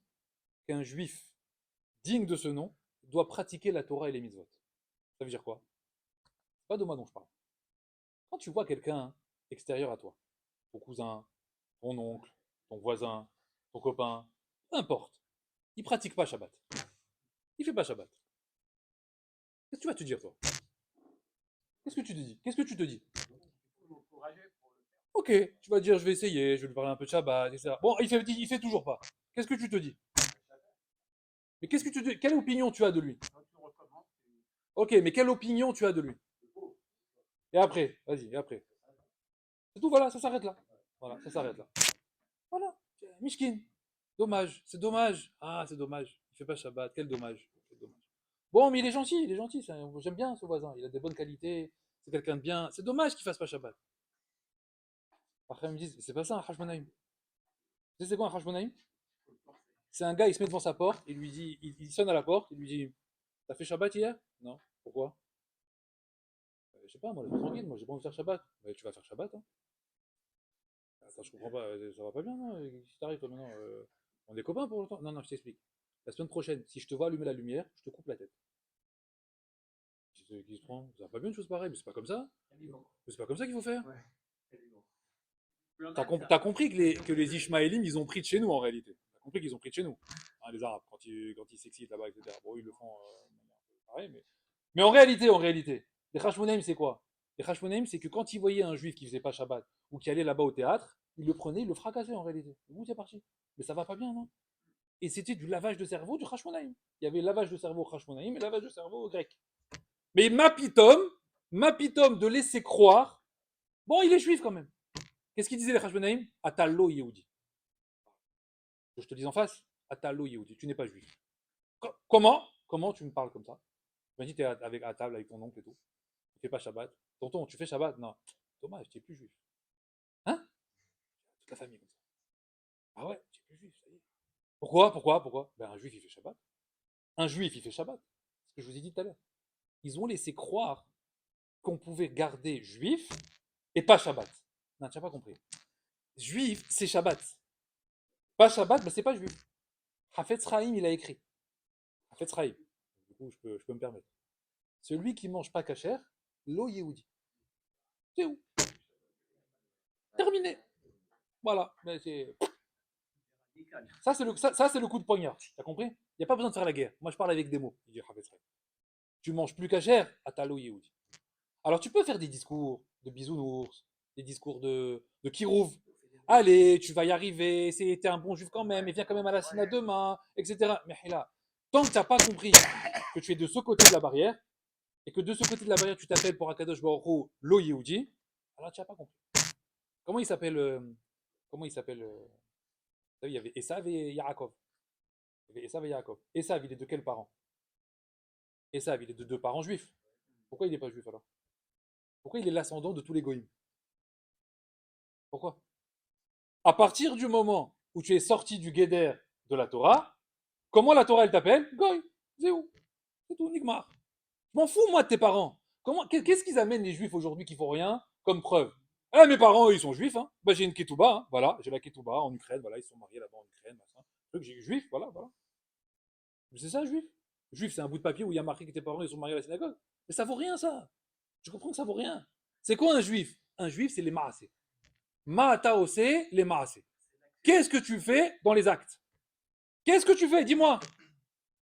A: qu'un juif digne de ce nom doit pratiquer la Torah et les mitzvot. Ça veut dire quoi? C'est pas de moi dont je parle. Quand tu vois quelqu'un extérieur à toi, ton cousin, ton oncle, ton voisin, ton copain, peu importe, il pratique pas Shabbat. Il fait pas Shabbat. Qu'est-ce que tu vas te dire, toi? Qu'est-ce que tu te dis? Qu'est-ce que tu te dis? Ok, tu vas dire, je vais essayer, je vais lui parler un peu de Shabbat, etc. Bon, il fait toujours pas. Qu'est-ce que tu te dis? Mais qu'est-ce que tu te dis? Quelle opinion tu as de lui? Ok, mais quelle opinion tu as de lui? Et après, vas-y, et après. C'est tout, voilà, ça s'arrête là. Voilà, ça s'arrête là. Voilà, Mishkin. Dommage, c'est dommage. Ah, c'est dommage. Il fait pas Shabbat, quel dommage. Quel dommage. Bon, mais il est gentil, j'aime bien ce voisin, il a des bonnes qualités, c'est quelqu'un de bien. C'est dommage qu'il fasse pas Shabbat. Après, ils me disent, c'est pas ça un Hashmonaïm. Tu sais, c'est quoi un Hashmonaïm? C'est un gars, il se met devant sa porte, il lui dit, il sonne à la porte, il lui dit, t'as fait Shabbat hier? Non. Pourquoi? Je sais pas, moi, laisse-moi tranquille, moi j'ai pas envie de faire Shabbat. Mais tu vas faire Shabbat, hein. Attends, je comprends pas, ça va pas bien, non? Qu'est-ce qui t'arrive, toi, maintenant? On est copains pour longtemps? Non, non, je t'explique. La semaine prochaine, si je te vois allumer la lumière, je te coupe la tête. Qui se prend? Ça va pas bien une chose pareille, mais c'est pas comme ça. Mais c'est pas comme ça qu'il faut faire. T'as compris que les Ishmaélim, ils ont pris de chez nous en réalité. T'as compris qu'ils ont pris de chez nous. Hein, les Arabes, quand ils s'excitent là-bas, etc. Bon, ils le font de manière un peu pareille, mais en réalité, les Hashmonaïm, c'est quoi? Les Hashmonaïm, c'est que quand ils voyaient un juif qui faisait pas Shabbat ou qui allait là-bas au théâtre, ils le prenaient, ils le fracassaient en réalité. Vous, c'est parti. Mais ça va pas bien, non? Et c'était du lavage de cerveau du Hashmonaïm. Il y avait lavage de cerveau au Hashmonaïm et lavage de cerveau au grec. Mais Mapitom de laisser croire, bon, il est juif quand même. Qu'est-ce qu'ils disaient les Hashmonaïm? Atalo Yehudi. Que je te dis en face, Atalo Yehudi, tu n'es pas juif. Comment tu me parles comme ça? Tu m'as dit, tu es à table avec ton oncle et tout. Tu fais pas Shabbat. Tonton, tu fais Shabbat? Non. Dommage, tu n'es plus juif. Hein? Toute la famille comme ça. Ah ouais, tu n'es plus juif, ça y est. Pourquoi? Ben, un juif, il fait Shabbat. Un juif, il fait Shabbat. C'est ce que je vous ai dit tout à l'heure. Ils ont laissé croire qu'on pouvait garder juif et pas Shabbat. Non, tu n'as pas compris. Juif, c'est Shabbat. Pas Shabbat, mais c'est pas juif. Hafetz Chaim, il a écrit. Hafetz Chaim. Du coup, je peux me permettre. Celui qui mange pas kasher, lo Yehudi. C'est où? Terminé. Voilà. Mais ça, c'est le coup de poignard. T'as compris? Il n'y a pas besoin de faire la guerre. Moi, je parle avec des mots. Il dit Hafetz Chaim. Tu manges plus kasher, à lo Yehudi. Alors, tu peux faire des discours de bisounours, des discours de kirouv. Allez, tu vas y arriver, t'es un bon juif quand même, et viens quand même à la Sina demain, etc. Mais là, tant que tu n'as pas compris que tu es de ce côté de la barrière, et que de ce côté de la barrière, tu t'appelles pour Akadosh Baruch Hu Lo Yehudi, alors tu n'as pas compris. Comment il s'appelle Comment il s'appelle il y avait Esav et Yaakov. Il y avait Esav et Yaakov. Esav, il est de quels parents? Esav, il est de deux parents juifs. Pourquoi il n'est pas juif alors? Pourquoi il est l'ascendant de tous les goïms? Pourquoi? À partir du moment où tu es sorti du guéder de la Torah, comment la Torah elle t'appelle? Goy, Zéou, c'est tout, Nigmar. Je m'en fous moi de tes parents. Qu'est-ce qu'ils amènent les juifs aujourd'hui qui font rien comme preuve? Eh, mes parents, ils sont juifs, hein. Bah, j'ai une ketouba, hein. Voilà, j'ai la ketouba en Ukraine, voilà, ils sont mariés là-bas en Ukraine, machin. Donc j'ai juif, voilà, voilà. Mais c'est ça, juif. Juif, c'est un bout de papier où il y a marqué que tes parents, ils sont mariés à la synagogue. Mais ça vaut rien, ça. Je comprends que ça vaut rien. C'est quoi un juif? Un juif, c'est les maasé. Maataose, les maasé. Qu'est-ce que tu fais dans les actes? Qu'est-ce que tu fais? Dis-moi.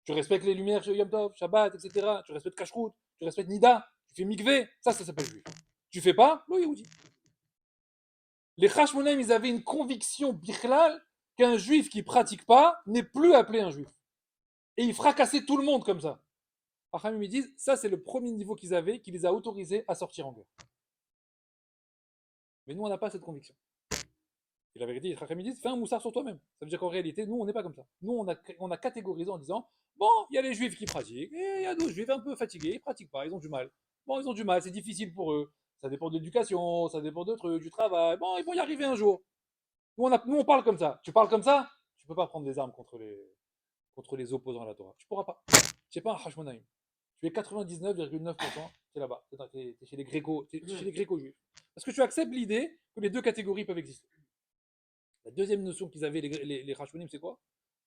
A: Tu respectes les lumières chez Yom Tov, Shabbat, etc. Tu respectes Kashrut, tu respectes Nida, tu fais Mikveh. Ça s'appelle juif. Tu fais pas? Lo Yehudi. Les Hashmonaïm, ils avaient une conviction bichlal qu'un juif qui pratique pas n'est plus appelé un juif. Et ils fracassaient tout le monde comme ça. Rachamim, ils disent, ça c'est le premier niveau qu'ils avaient qui les a autorisés à sortir en guerre. Mais nous, on n'a pas cette conviction. Et la vérité, les Rachamim disent, fais un moussard sur toi-même. Ça veut dire qu'en réalité, nous, on n'est pas comme ça. Nous, on a catégorisé en disant, bon, il y a les juifs qui pratiquent, et il y a d'autres juifs un peu fatigués, ils pratiquent pas, ils ont du mal. Bon, ils ont du mal, c'est difficile pour eux. Ça dépend de l'éducation, ça dépend de trucs, du travail. Bon, ils vont y arriver un jour. Nous, on parle comme ça. Tu parles comme ça, tu peux pas prendre des armes contre les opposants à la Torah. Tu pourras pas. Tu n'es pas un Hashmonaïm. Tu es 99,9%, tu es là-bas. Tu es chez les Gréco, chez les Gréco-juifs. Parce que tu acceptes l'idée que les deux catégories peuvent exister. La deuxième notion qu'ils avaient, les Hashmonim, c'est quoi?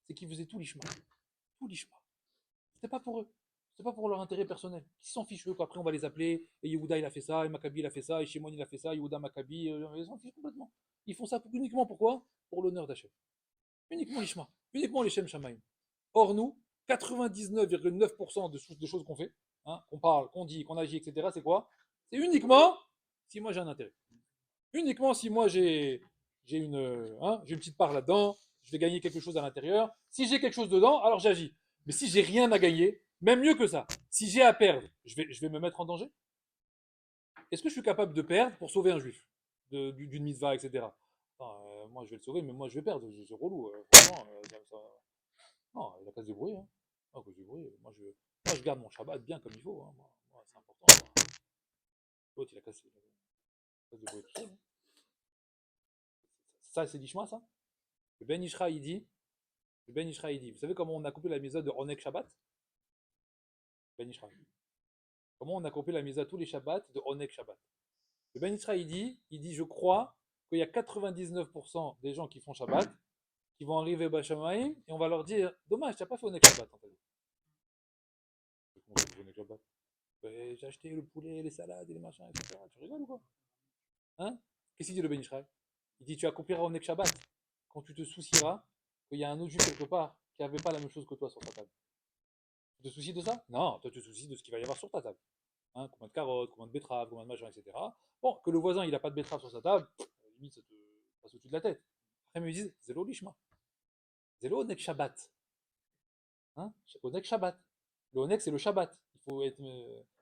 A: C'est qu'ils faisaient tout l'ishma. Tout l'ishma. C'était pas pour eux. C'était pas pour leur intérêt personnel. Ils s'en fichent eux, quoi. Après, on va les appeler. Et Yehuda, il a fait ça. Et Maccabi, il a fait ça. Et Shimon, il a fait ça. Yehuda, Maccabi. Ils s'en fichent complètement. Ils font ça uniquement pourquoi? Pour l'honneur d'Hachem. Uniquement l'ishma. Uniquement les Shem Shamaim. Or, nous, 99,9% des choses qu'on fait, hein, qu'on parle, qu'on dit, qu'on agit, etc., c'est quoi? C'est uniquement si moi j'ai un intérêt. Uniquement si moi j'ai une petite part là-dedans, je vais gagner quelque chose à l'intérieur. Si j'ai quelque chose dedans, alors j'agis. Mais si j'ai rien à gagner, même mieux que ça, si j'ai à perdre, je vais me mettre en danger. Est-ce que je suis capable de perdre pour sauver un juif d'une mitzvah, etc. Enfin, moi je vais le sauver, mais moi je vais perdre, c'est relou. Franchement, non, il a qu'à se débrouiller. Hein. Non, qu'à se débrouiller. Moi, je garde mon Shabbat bien comme il faut. Hein. Moi, c'est important. Moi. L'autre, il a qu'à se débrouiller tout seul. Hein. Ça, c'est l'Ishma, ça? Le Ben Ishra, il dit, le Ben Ishra, il dit, vous savez comment on a coupé la mitzvah de Onek Shabbat? Ben Ishra. Comment on a coupé la mitzvah tous les Shabbats de Onek Shabbat? Le Ben Ishra, il dit, je crois qu'il y a 99% des gens qui font Shabbat qui vont arriver au Bashamaïm et on va leur dire, dommage, tu n'as pas fait Onek Shabbat en fait. Comment ça, Onek Shabbat? Ben, j'ai acheté le poulet, les salades et les machins, etc. Tu rigoles ou quoi? Hein? Qu'est-ce qu'il dit le Ben Ishraï? Il dit tu accompliras au Nek Shabbat quand tu te soucieras qu'il y a un autre juif quelque part qui n'avait pas la même chose que toi sur ta table. Tu te soucies de ça? Non, toi tu te soucies de ce qu'il va y avoir sur ta table. Hein, combien de carottes, combien de betteraves, combien de machins, etc. Bon, que le voisin il n'a pas de betterave sur sa table, à la limite ça te passe au-dessus de la tête. Après, ils me disent Zélo Lishma. Zélo Nek Shabbat. Hein? Onek Shabbat. Le Onek c'est le Shabbat. Il faut être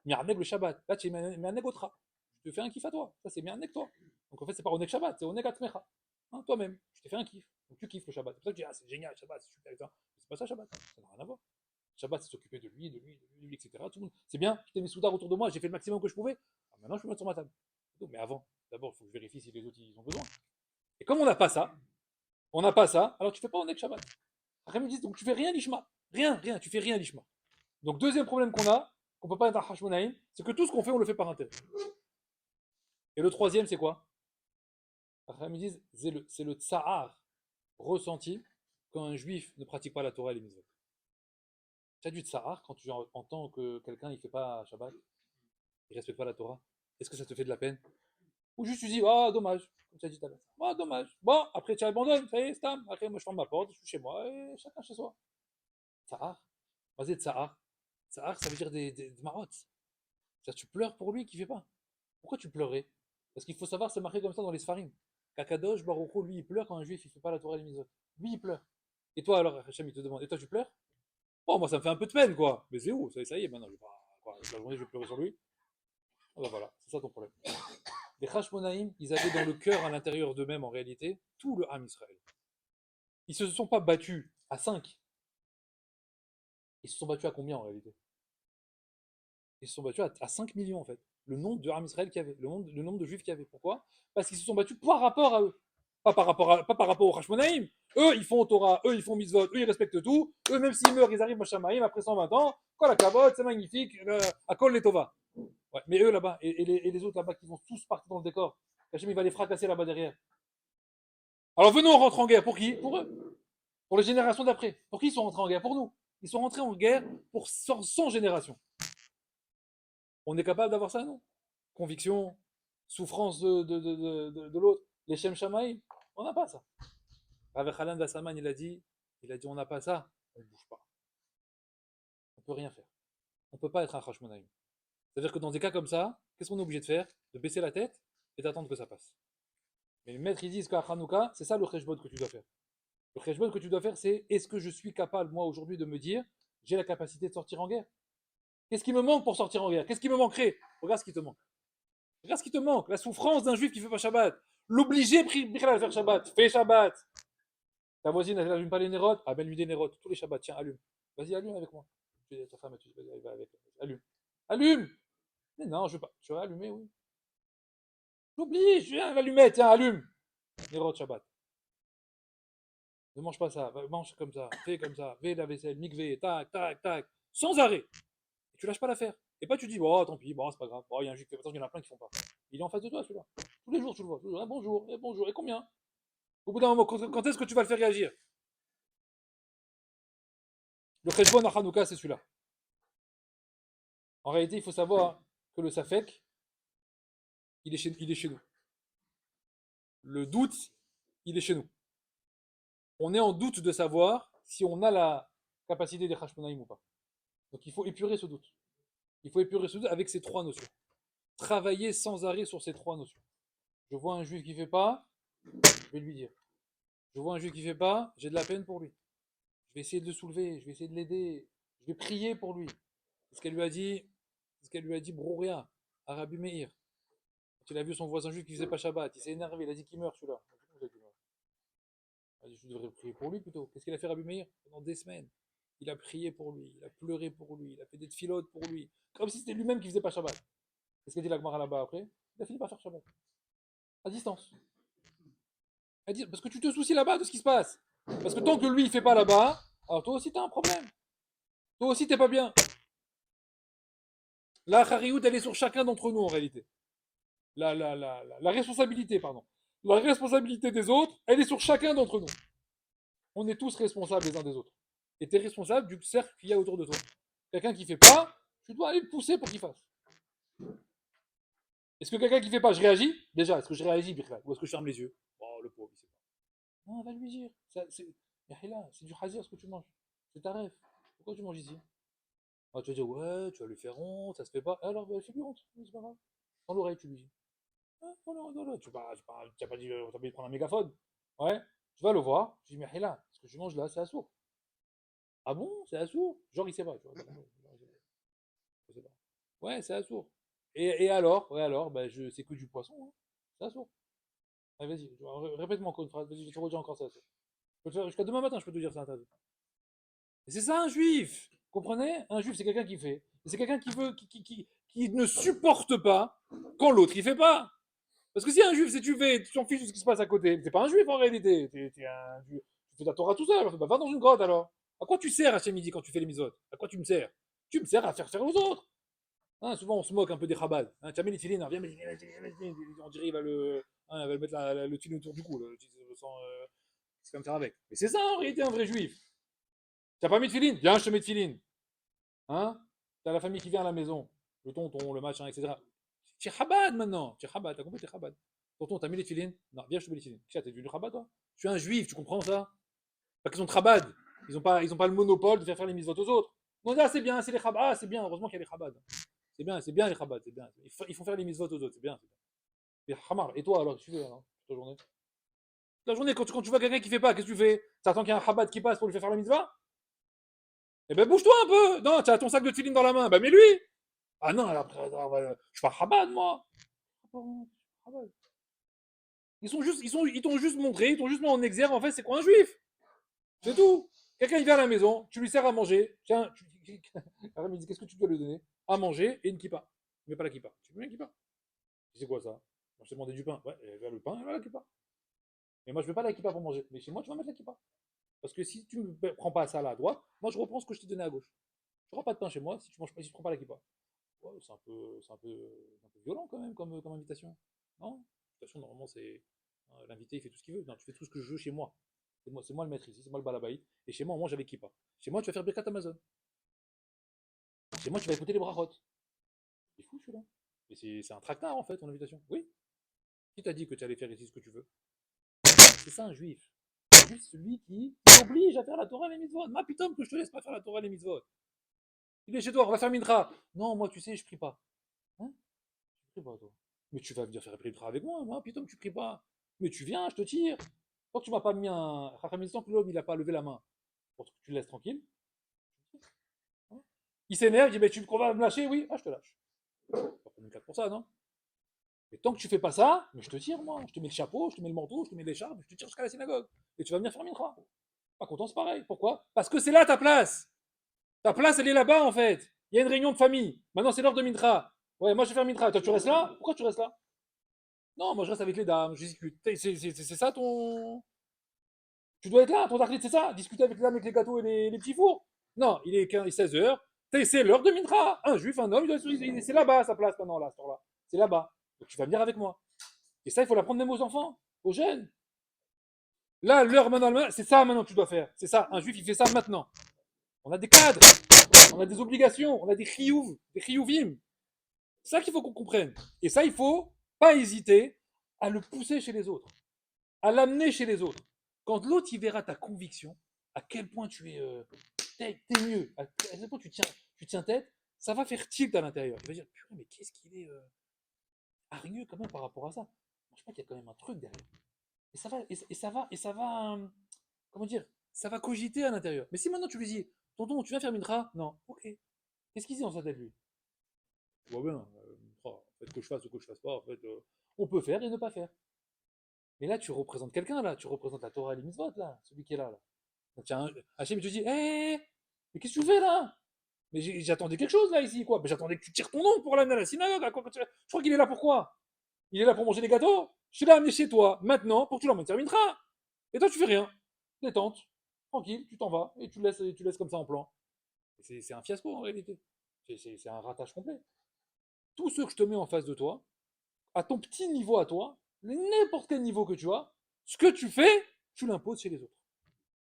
A: Mi'aneg le Shabbat. Là tu es Mi'aneg Otra. Je te fais un kiff à toi. Ça c'est Mi'aneg toi. Donc en fait c'est pas Onek Shabbat, c'est Onek Atmecha. Hein, toi-même. Je t'ai fait un kiff. Donc tu kiffes le Shabbat. C'est pour ça que tu dis ah c'est génial Shabbat, c'est super. C'est pas ça Shabbat. Ça n'a rien à voir. Shabbat c'est s'occuper de lui, etc. Tout le monde. C'est bien, je t'ai mis soudard autour de moi, j'ai fait le maximum que je pouvais. Alors maintenant je peux mettre sur ma table. Mais avant, d'abord il faut que je vérifie si les autres ils ont besoin. Et comme on n'a pas ça, alors tu fais pas Onek Shabbat. Après ils me disent donc tu fais rien l'Ishma. Rien, tu fais rien l'Ishma. Donc, deuxième problème qu'on ne peut pas être un Hashmonaïm, c'est que tout ce qu'on fait, on le fait par intérêt. Et le troisième, c'est quoi? Après, ils me disent, c'est le tsahar. ressenti quand un juif ne pratique pas la Torah et les mitzvot? Tu as du tsahar quand tu entends que quelqu'un il fait pas Shabbat, il respecte pas la Torah? Est-ce que ça te fait de la peine? Ou juste tu dis, ah, dommage, comme tu as dit tout à l'heure. Ah, dommage. Bon, après tu abandonnes, ça y est, stam. Après, moi je ferme ma porte, je suis chez moi et chacun chez soi. Tsahar. Vas-y, tsahar. Tsahar, ça veut dire des marottes. C'est-à-dire, tu pleures pour lui qui fait pas. Pourquoi tu pleurais? Parce qu'il faut savoir, c'est marqué comme ça dans les Sfarim. Kakadosh, Baruch Hu, lui, il pleure quand un juif il fait pas la Torah et les mitzvot. Lui, il pleure. Et toi, alors, Hachem, il te demande, et toi, tu pleures? Bon, moi, ça me fait un peu de peine, quoi. Mais c'est où? Ça y est, maintenant, je vais pas. Quoi, la journée, je vais pleurer sur lui. Ah bah voilà, c'est ça ton problème. Les Hashmonaïm, ils avaient dans le cœur, à l'intérieur d'eux-mêmes, en réalité, tout le Ham Israël. Ils se sont pas battus à 5. Ils se sont battus à combien, en réalité? Ils se sont battus à 5 millions, en fait. Le nombre de Ham Israël qu'il y avait, le nombre de juifs qu'il y avait. Pourquoi? Parce qu'ils se sont battus par rapport à eux. Pas par rapport aux Hashmonaïm. Eux, ils font Torah, eux, ils font mitzvot, eux, ils respectent tout. Eux, même s'ils meurent, ils arrivent à Shamaïm après 120 ans. Quand la cabote, c'est magnifique. À Kol les Tova. Ouais, mais eux là-bas, et les autres là-bas qui vont tous partir dans le décor, Hachem il va les fracasser là-bas derrière. Alors venons, on rentre en guerre. Pour qui? Pour eux. Pour les générations d'après. Pour qui ils sont rentrés en guerre? Pour nous. Ils sont rentrés en guerre pour 100 générations. On est capable d'avoir ça, non? Conviction, souffrance de l'autre, les Shem Shamaï, on n'a pas ça. Rav Hanan Vassaman, il a dit on n'a pas ça, on ne bouge pas. On ne peut rien faire. On ne peut pas être un Hashmonaïm. C'est-à-dire que dans des cas comme ça, qu'est-ce qu'on est obligé de faire? De baisser la tête et d'attendre que ça passe. Mais les maîtres, ils disent qu'à Hanouka, c'est ça le cheshbon que tu dois faire. Le cheshbon que tu dois faire, c'est est-ce que je suis capable, moi, aujourd'hui, de me dire, j'ai la capacité de sortir en guerre? Qu'est-ce qui me manque pour sortir en guerre? Qu'est-ce qui me manquerait? Regarde ce qui te manque. Regarde ce qui te manque. La souffrance d'un juif qui ne fait pas Shabbat. L'obliger à faire Shabbat. Fais Shabbat. Ta voisine, elle allume pas les nérotes. Ah ben, lui des nérotes. Tous les Shabbats. Tiens, allume. Vas-y, allume avec moi. Ta femme, elle va avec. Allume. Allume. Mais non, je veux pas. Tu vas allumer, oui. L'oblige. Viens, l'allumer. Tiens, allume. Nérot Shabbat. Ne mange pas ça, mange comme ça, fais comme ça, fais la vaisselle, mikvé, tac, tac, tac, sans arrêt. Et tu lâches pas l'affaire. Et pas tu dis, oh tant pis, bon, c'est pas grave, oh, il y a un juif qui fait pas, il y en a plein qui font pas. Il est en face de toi celui-là. Tous les jours tu le vois, toujours, bonjour, et combien? Au bout d'un moment, quand est-ce que tu vas le faire réagir? Le cheshbon à Hanouka, c'est celui-là. En réalité, il faut savoir que le safek, il est chez nous. Le doute, il est chez nous. On est en doute de savoir si on a la capacité des Hashmonaïm ou pas. Donc il faut épurer ce doute. Il faut épurer ce doute avec ces trois notions. Travailler sans arrêt sur ces trois notions. Je vois un juif qui ne fait pas, je vais lui dire. Je vois un juif qui ne fait pas, j'ai de la peine pour lui. Je vais essayer de le soulever, je vais essayer de l'aider, je vais prier pour lui. C'est ce qu'elle lui a dit, c'est ce qu'elle lui a dit Brouria, à Rabbi Meir. Quand il a vu son voisin juif qui ne faisait pas Shabbat, il s'est énervé, il a dit qu'il meurt celui-là. Il a dit, je devrais prier pour lui plutôt. Qu'est-ce qu'il a fait Rabbi Meir? Pendant des semaines. Il a prié pour lui, il a pleuré pour lui, il a fait des tfilotes pour lui. Comme si c'était lui-même qui ne faisait pas Shabbat. Qu'est-ce qu'a dit la Gemara là-bas après? Il a fini par faire Shabbat. À distance. Parce que tu te soucies là-bas de ce qui se passe. Parce que tant que lui, il fait pas là-bas, alors toi aussi, tu as un problème. Toi aussi, t'es pas bien. La Hariout, elle est sur chacun d'entre nous en réalité. La responsabilité, pardon. La responsabilité des autres, elle est sur chacun d'entre nous. On est tous responsables les uns des autres. Et tu es responsable du cercle qu'il y a autour de toi. Quelqu'un qui fait pas, tu dois aller le pousser pour qu'il fasse. Est-ce que quelqu'un qui fait pas, je réagis? Déjà, est-ce que je réagis, Birkal? Ou est-ce que je ferme les yeux? Oh, le pauvre, il sait pas. Non, on va lui dire. C'est du hazir ce que tu manges. C'est ta rêve. Pourquoi tu manges ici? Ah, tu vas dire, ouais, tu vas lui faire honte, ça se fait pas. Alors, bah, fais-lui honte, c'est pas grave. Dans l'oreille, tu lui dis. Ah, non, tu n'as pas dit, t'as pas dit de prendre un mégaphone. Ouais, tu vas le voir. Tu dis, mais là, ce que tu manges là, c'est assourd. Ah bon, c'est assourd? Genre, il sait pas, tu vois. Je sais pas. Ouais, c'est assourd. Et alors, ouais, alors, bah, c'est que du poisson, hein. C'est assourd. Allez, vas-y, répète-moi encore une phrase. Vas-y, je te redis encore ça. Je peux te faire jusqu'à demain matin, je peux te dire ça. Et c'est ça un juif. Vous comprenez? Un juif, c'est quelqu'un qui fait. C'est quelqu'un qui veut, qui ne supporte pas quand l'autre il fait pas. Parce que si un juif, si tu fais, tu t'en fiches de ce qui se passe à côté, t'es pas un juif en réalité. Tu fais ta Torah tout seul. Bah, va dans une grotte alors. À quoi tu sers à midi quand tu fais les misotes? À quoi tu me sers? Tu me sers à faire aux autres. Hein, souvent on se moque un peu des Chabad. Hein, tu as mis les filines, viens, on dirait il va le mettre le tuile autour du cou. Là, c'est comme faire avec. Mais c'est ça en réalité un vrai juif. Tu n'as pas mis de filine? Viens, je te mets de filine. Hein? Tu as la famille qui vient à la maison, le tonton, le machin, etc. Tu es Chabad maintenant. Tu es Chabad, tu as compris, tu es Chabad. Tonton, t'as mis les filines? Non, viens, je te mets les filines. T'es devenu Chabad, toi? Tu es un juif, tu comprends ça? Pas qu'ils sont de Chabad. Ils ont pas le monopole de faire les mises aux autres. Non, là, c'est bien, c'est les Chabad. Ah, c'est bien, heureusement qu'il y a les Chabad. C'est bien les Chabad, c'est bien. Il faut faire les mises aux autres, c'est bien. Et Hamar, et toi alors, qu'est-ce que tu fais alors, toute la journée? Toute la journée, quand tu vois quelqu'un qui fait pas, qu'est-ce que tu fais? T'attends qu'il y ait un Chabad qui passe pour lui faire la mitzvah? Eh ben bouge-toi un peu! Non, tu as ton sac de filines dans la main, ben mets-lui! Ah non, après, je suis pas Chabad, moi! Ils t'ont juste montré, ils t'ont juste mis en exergue, en fait, c'est quoi un juif? C'est tout. Quelqu'un, il vient à la maison, tu lui sers à manger. Tiens, Karim, il dit, qu'est-ce que tu dois lui donner? À manger et une kippa. Mais pas la kippa. Tu veux une kippa? C'est quoi ça? Moi, je t'ai demandé du pain. Ouais, elle veut le pain, elle veut la kippa. Mais moi, je veux pas la kippa pour manger. Mais chez moi, tu vas mettre la kippa. Parce que si tu ne prends pas ça là à droite, moi, je reprends ce que je t'ai donné à gauche. Tu n'auras pas de pain chez moi si tu manges pas, si tu prends pas la kippa. Ouais, c'est un peu violent quand même comme invitation. Non? L'invitation, normalement, c'est l'invité, il fait tout ce qu'il veut. Non, tu fais tout ce que je veux chez moi. C'est moi le maître ici, c'est moi le balabaï. Et chez moi, on mange avec kippa. Chez moi, tu vas faire Birkat Amazon. Chez moi, tu vas écouter les brachot. C'est fou celui-là. Mais c'est un tractard en fait, ton invitation. Oui. Qui t'a dit que tu allais faire ici ce que tu veux? C'est ça un juif. Un juif, c'est celui qui t'oblige à faire la Torah et les mitzvot. Ma putain, que je te laisse pas faire la Torah et les mitzvot. Il est chez toi, on va faire mincha. Non, moi, tu sais, je prie pas. Hein? Tu pries pas, toi. Mais tu vas venir faire mincha avec moi. Moi, putain, tu pries pas. Mais tu viens, je te tire. Tant que tu m'as pas mis un. Tant que l'homme, il a pas levé la main pour que tu le laisses tranquille. Hein. Il s'énerve, il dit, mais tu vas me lâcher? Oui. Ah, je te lâche. Pas prendre une 4 pour ça, non? Mais tant que tu fais pas ça, mais je te tire, moi. Je te mets le chapeau, je te mets le manteau, je te mets l'écharpe, je te tire jusqu'à la synagogue. Et tu vas venir faire mincha. Pas content, c'est pareil. Pourquoi? Parce que c'est là ta place. Ta place, elle est là-bas, en fait. Il y a une réunion de famille. Maintenant, c'est l'heure de mincha. Ouais, moi, je vais faire mincha. Toi, tu restes là? Pourquoi tu restes là? Non, moi, je reste avec les dames, je discute. C'est ça ton. Tu dois être là, ton target, c'est ça? Discuter avec les dames, avec les gâteaux et les petits fours? Non, il est 16h. C'est l'heure de mincha. Un juif, un homme, c'est là-bas sa place maintenant, là, ce là. C'est là-bas. Donc, tu vas venir avec moi. Et ça, il faut l'apprendre même aux enfants, aux jeunes. Là, l'heure maintenant, c'est ça maintenant que tu dois faire. C'est ça. Un juif, il fait ça maintenant. On a des cadres, on a des obligations, on a des chiyuvim. C'est ça qu'il faut qu'on comprenne. Et ça, il faut pas hésiter à le pousser chez les autres, à l'amener chez les autres. Quand l'autre, il verra ta conviction, à quel point t'es mieux, à quel point tu tiens tête, ça va faire tilt à l'intérieur. Il va dire, purée, mais qu'est-ce qu'il est hargneux quand même par rapport à ça. Je crois qu'il y a quand même un truc derrière. Et ça va, comment dire, ça va cogiter à l'intérieur. Mais si maintenant tu lui dis, tonton, tu viens faire mincha? Non, ok. Qu'est-ce qu'il dit dans sa tête, lui? Bon, bien, en fait, que je fasse ou que je fasse pas, en fait, on peut faire et ne pas faire. Mais là, tu représentes quelqu'un, là, tu représentes la Torah et les mitzvot, là, celui qui est là. Donc, tiens, Hachem, il te dit, hé, mais qu'est-ce que tu fais là? Mais j'attendais quelque chose là, ici, quoi. Mais j'attendais que tu tires ton nom pour l'amener à la synagogue. Je crois qu'il est là pourquoi? Il est là pour manger des gâteaux? Je l'ai amené chez toi, maintenant, pour que tu l'emmènes faire mincha. Et toi, tu fais rien. Détente, tranquille, tu t'en vas et tu laisses comme ça en plan. C'est un fiasco en réalité. C'est un ratage complet. Tous ceux que je te mets en face de toi, à ton petit niveau à toi, n'importe quel niveau que tu as, ce que tu fais, tu l'imposes chez les autres.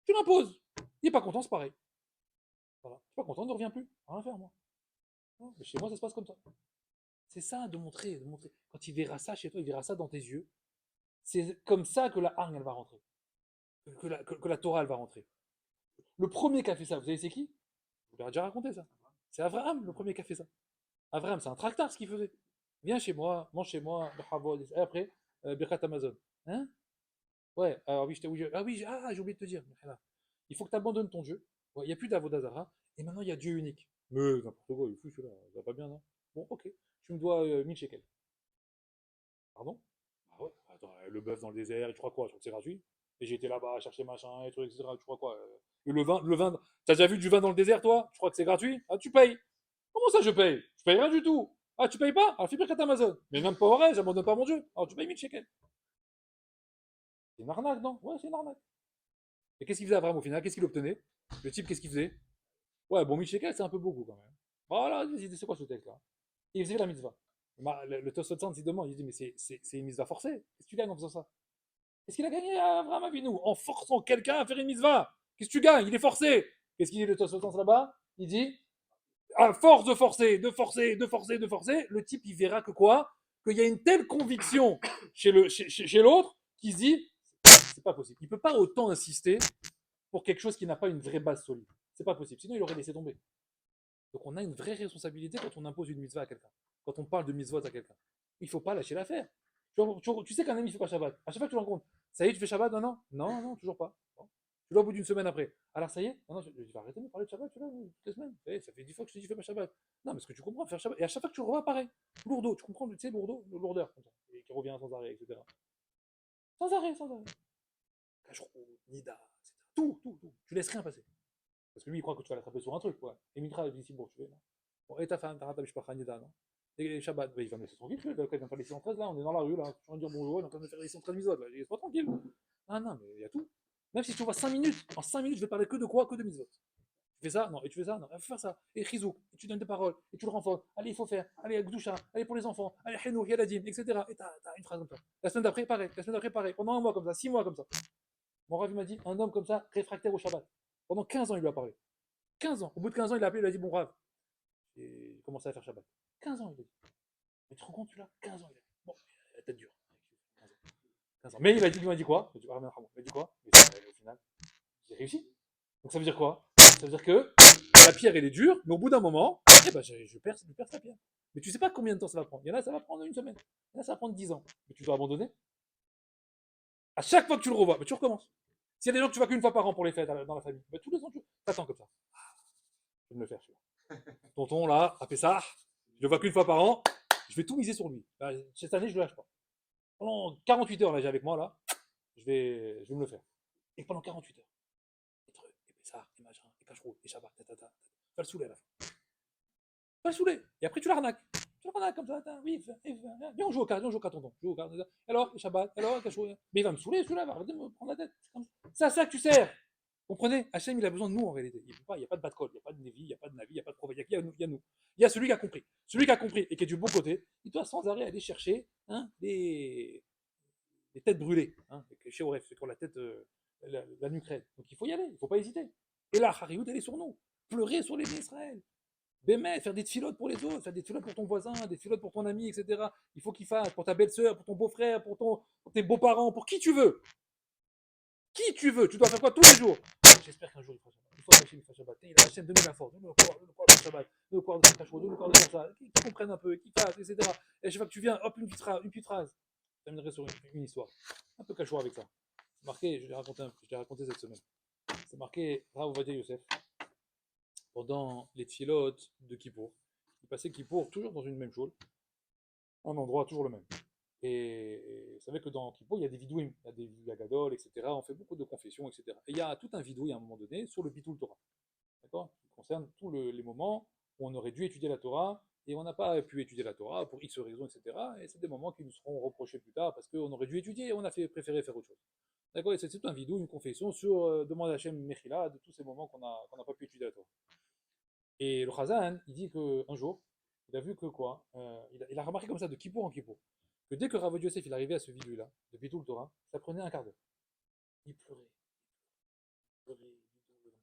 A: Tu l'imposes. Il n'est pas content, c'est pareil. Voilà. Tu n'es pas content, ne reviens plus. Rien à faire, moi. Non, mais chez moi, ça se passe comme ça. C'est ça de montrer, de montrer. Quand il verra ça chez toi, il verra ça dans tes yeux. C'est comme ça que la hargne, elle va rentrer. Que la Torah, elle va rentrer. Le premier qui a fait ça, vous savez, c'est qui? Je vous l'ai déjà raconté ça. C'est Abraham, le premier qui a fait ça. Abraham, c'est un tractard ce qu'il faisait. Viens chez moi, mange chez moi, et après, Birkat Amazon. Hein? Ouais, alors oui, j'ai oublié de te dire. Il faut que tu abandonnes ton Dieu. Ouais, il n'y a plus d'Avodazara. Et maintenant, il y a Dieu unique. Mais n'importe quoi, il est fou celui-là. Ça va pas bien, non? Bon, ok. Tu me dois 1000 shekels. Pardon? Ah ouais, attends, le bœuf dans le désert, et tu crois quoi? Je crois que c'est gratuit. Et j'ai été là-bas à chercher machin, et trucs, etc. Tu crois quoi? Et le vin, t'as déjà vu du vin dans le désert, toi? Tu crois que c'est gratuit? Ah, tu payes. Comment ça, je paye? Je paye rien du tout. Ah, tu payes pas? Alors fais Birkat Amazon. Mais même pas vrai, j'abandonne pas mon Dieu. Alors tu payes 1000 shekels. C'est une arnaque, non? Ouais, c'est une arnaque. Et qu'est-ce qu'il faisait Abraham au final? Qu'est-ce qu'il obtenait? Le type, qu'est-ce qu'il faisait? Ouais, bon, 1000 shekels, c'est un peu beaucoup quand même. Voilà, vas-y, c'est quoi ce texte-là? Il faisait la mitzvah. Le Tosfot Sand, il demande, il dit, mais c'est une mitzvah forcée. Qu'est-ce que tu gagnes en faisant ça? Qu'est-ce qu'il a gagné à Abraham Avinu en forçant quelqu'un à faire une mitzvah? Qu'est-ce que tu gagnes? Il est forcé. Qu'est-ce qu'il dit le Tosfot là-bas? Il dit à force de forcer, de forcer, de forcer, de forcer, le type il verra que quoi? Qu'il y a une telle conviction chez l'autre qui se dit c'est pas possible. Il peut pas autant insister pour quelque chose qui n'a pas une vraie base solide. C'est pas possible. Sinon il aurait laissé tomber. Donc on a une vraie responsabilité quand on impose une mitzvah à quelqu'un. Quand on parle de mitzvot à quelqu'un. Il ne faut pas lâcher l'affaire. Tu sais qu'un ami ne fait pas Shabbat. À chaque fois que tu le rencontres, ça y est, tu fais Shabbat? Non, non, non, non, toujours pas. Bon. Tu vois au bout d'une semaine après. Alors ça y est? Non, non, je vais arrêter de me parler de Shabbat, tu vois, toutes les semaines. Ça fait 10 fois que je te dis, je fais pas Shabbat. Non, mais ce que tu comprends, faire Shabbat. Et à chaque fois que tu le revois, pareil. Lourdeau, tu comprends, tu sais, lourdeau, lourdeur, comme ça. Et qui revient sans arrêt, etc. Sans arrêt, sans arrêt. Cacheroute, Nida, etc. Tout, tout, tout. Tu laisses rien passer. Parce que lui, il croit que tu vas l'attraper sur un truc, quoi. Et Mitra, il dit, bon, tu veux, non. Bon, et ta femme, t'as raté, je pas Nida, non. Et Shabbat, bah, il va me laisser tranquille, il vient faire les 613, là, on est dans la rue, là, je suis en train de dire bonjour, il est en train de faire les 613 misodes, là, laisse-moi tranquille. Ah non, mais il y a tout. Même si tu vois 5 minutes, en 5 minutes, je vais parler que de quoi? Que de misodes. Tu fais ça? Non. Et tu fais ça? Non. Il faut faire ça. Et Chizouk, et tu donnes des paroles, et tu le renforces. Allez, il faut faire. Allez, Gdoucha, allez pour les enfants. Allez, Henou, Yaladim, etc. Et t'as une phrase comme ça. La semaine d'après, pareil. La semaine d'après, pareil. Pendant un mois comme ça, 6 mois comme ça. Mon Rav m'a dit, un homme comme ça, réfractaire au Shabbat. Pendant 15 ans, il lui a parlé. 15 ans. Au bout de 15 ans, il a appelé, il a dit, bon Rav, j'ai commencé à faire Shabbat. 15 ans, il a dit. Mais tu te rends compte, tu l'as 15 ans, il a dit. Bon, la tête dure. 15 ans. Mais il m'a dit quoi? Il m'a dit quoi? Mais au final, j'ai réussi. Donc ça veut dire quoi? Ça veut dire que la pierre, elle est dure, mais au bout d'un moment, eh ben, je perce la pierre. Mais tu sais pas combien de temps ça va prendre. Il y en a, ça va prendre une semaine. Il y en a, ça va prendre 10 ans. Mais tu dois abandonner. À chaque fois que tu le revois, ben, tu recommences. S'il y a des gens que tu vois qu'une fois par an pour les fêtes dans la famille, ben, tous les ans, tu attends comme ça. Je vais me le faire, celui-là. Tonton, là, a fait ça. Je le vois qu'une fois par an. Je vais tout miser sur lui. Ben, cette année, je ne le lâche pas. Pendant 48 heures, là, j'ai avec moi, là, je vais me le faire. Et pendant 48 heures, et trucs, et Pessah, et Majrin, et Cacheroute, et Shabbat, tu vas le saouler à la fin. Tu vas le saouler. Et après, tu l'arnaques. Tu l'arnaques comme ça. Oui, viens, on joue au cartes, viens, on joue au cartes, tonton. Joue au cartes. Alors, Shabbat, alors, Cacheroute. Mais il va me saouler, celui-là, va arrêter de me prendre la tête. C'est à ça que tu sers. Comprenez? Hachem, il a besoin de nous en réalité. Il n'y a pas de bad call, il n'y a pas de Nevi, il n'y a pas de Navi, il n'y a pas de prophète, il y a nous. Il y a celui qui a compris. Celui qui a compris et qui est du bon côté, il doit sans arrêt aller chercher les têtes brûlées. Chez Oref, c'est pour la tête, la nuque raide. Donc il faut y aller, il ne faut pas hésiter. Et là, Hariout, elle est sur nous. Pleurer sur les Israël. Bémet, faire des filotes pour les autres, faire des filotes pour ton voisin, des filotes pour ton ami, etc. Il faut qu'il fasse pour ta belle-sœur, pour ton beau-frère, pour tes beaux-parents, pour qui tu veux. Qui tu veux. Tu dois faire quoi tous les jours? J'espère qu'un jour il fera Shabbat. Une fois qu'Hachem il fera Shabbat. Il a Hachem, donne-nous la force, donne-nous le corps de Shabbat, donne-nous le corps de Kachot, donne-nous le corps de faire ça, qui comprennent un peu, qui fassent, etc. Et chaque fois que tu viens, hop, une petite phrase. Je terminerai sur une histoire. Un peu Kachot avec ça. C'est marqué, je l'ai raconté cette semaine. C'est marqué, Rav Ovadia Yosef, pendant les tfilotes de Kippour. Il passait Kippour toujours dans une même chose, un endroit toujours le même. Et vous savez que dans Kippour, il y a des vidouim, il y a des Yagadol, etc. On fait beaucoup de confessions, etc. Et il y a tout un vidouille à un moment donné sur le Bitul Torah, d'accord, qui concerne tous les moments où on aurait dû étudier la Torah et on n'a pas pu étudier la Torah pour X raisons, etc. Et c'est des moments qui nous seront reprochés plus tard parce qu'on aurait dû étudier et on a préféré faire autre chose. D'accord. Et c'est tout un vidou, une confession sur demande à Hachem Mechila de tous ces moments qu'on n'a pas pu étudier la Torah. Et le Chazan, il dit qu'un jour, il a vu que quoi, il a remarqué comme ça de Kippour en Kippour, que dès que Rav Yosef il arrivait à ce vidéo-là, depuis tout le Torah, ça prenait un quart d'heure. Il pleurait, il pleurait, il pleurait,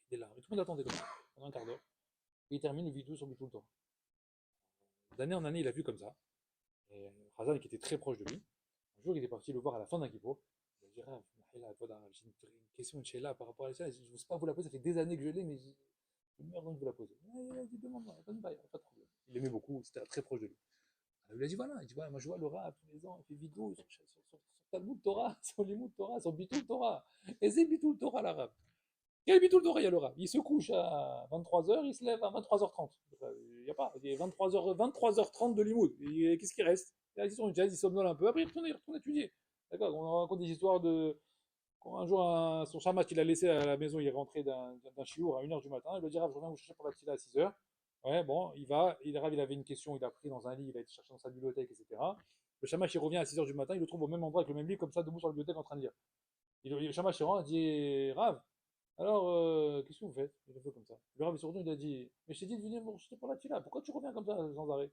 A: des larmes. Et tout le monde attendait comme ça, pendant un quart d'heure. Et il termine le vidéo sur tout le Torah. D'année en année, il a vu comme ça. Et Razan, qui était très proche de lui, un jour, il est parti le voir à la fin d'un Kippour. Il a dit Rav, j'ai une question de Sheila par rapport à ça. Je n'ose pas vous la poser, ça fait des années que je l'ai, mais je meurs de vous la poser. Il a dit demande-moi, pas de problème. Il l'aimait beaucoup, c'était très proche de lui. Il a dit voilà, moi je vois le Rav tous les ans, il fait vidéo sur Talmud Torah, sur Limoud Torah, sur Bitul Torah. Et c'est Bitul Torah l'arabe. Quel Bitul Torah il y a le Rav? Il se couche à 23h, il se lève à 23h30. Il n'y a pas, il est 23h30 de Limoud. Qu'est-ce qui reste? Il somnole un peu, après il retourne étudier. D'accord. On raconte des histoires de. Quand un jour, son chamat, il a laissé à la maison, il est rentré d'un chiour à 1h du matin. Il lui dit Rav, je reviens vous chercher pour la tfila à 6h. Ouais, bon, il va, il avait une question, il a pris dans un lit, il a été chercher dans sa bibliothèque, etc. Le shamash, il revient à 6h du matin, il le trouve au même endroit avec le même livre, comme ça, debout sur la bibliothèque en train de lire. Le shamash, il rentre, il dit Rav, alors, qu'est-ce que vous faites? Il a fait comme ça. Le Rav, il a dit mais je t'ai dit de venir me rechercher pour la tfila, pourquoi tu reviens comme ça sans arrêt?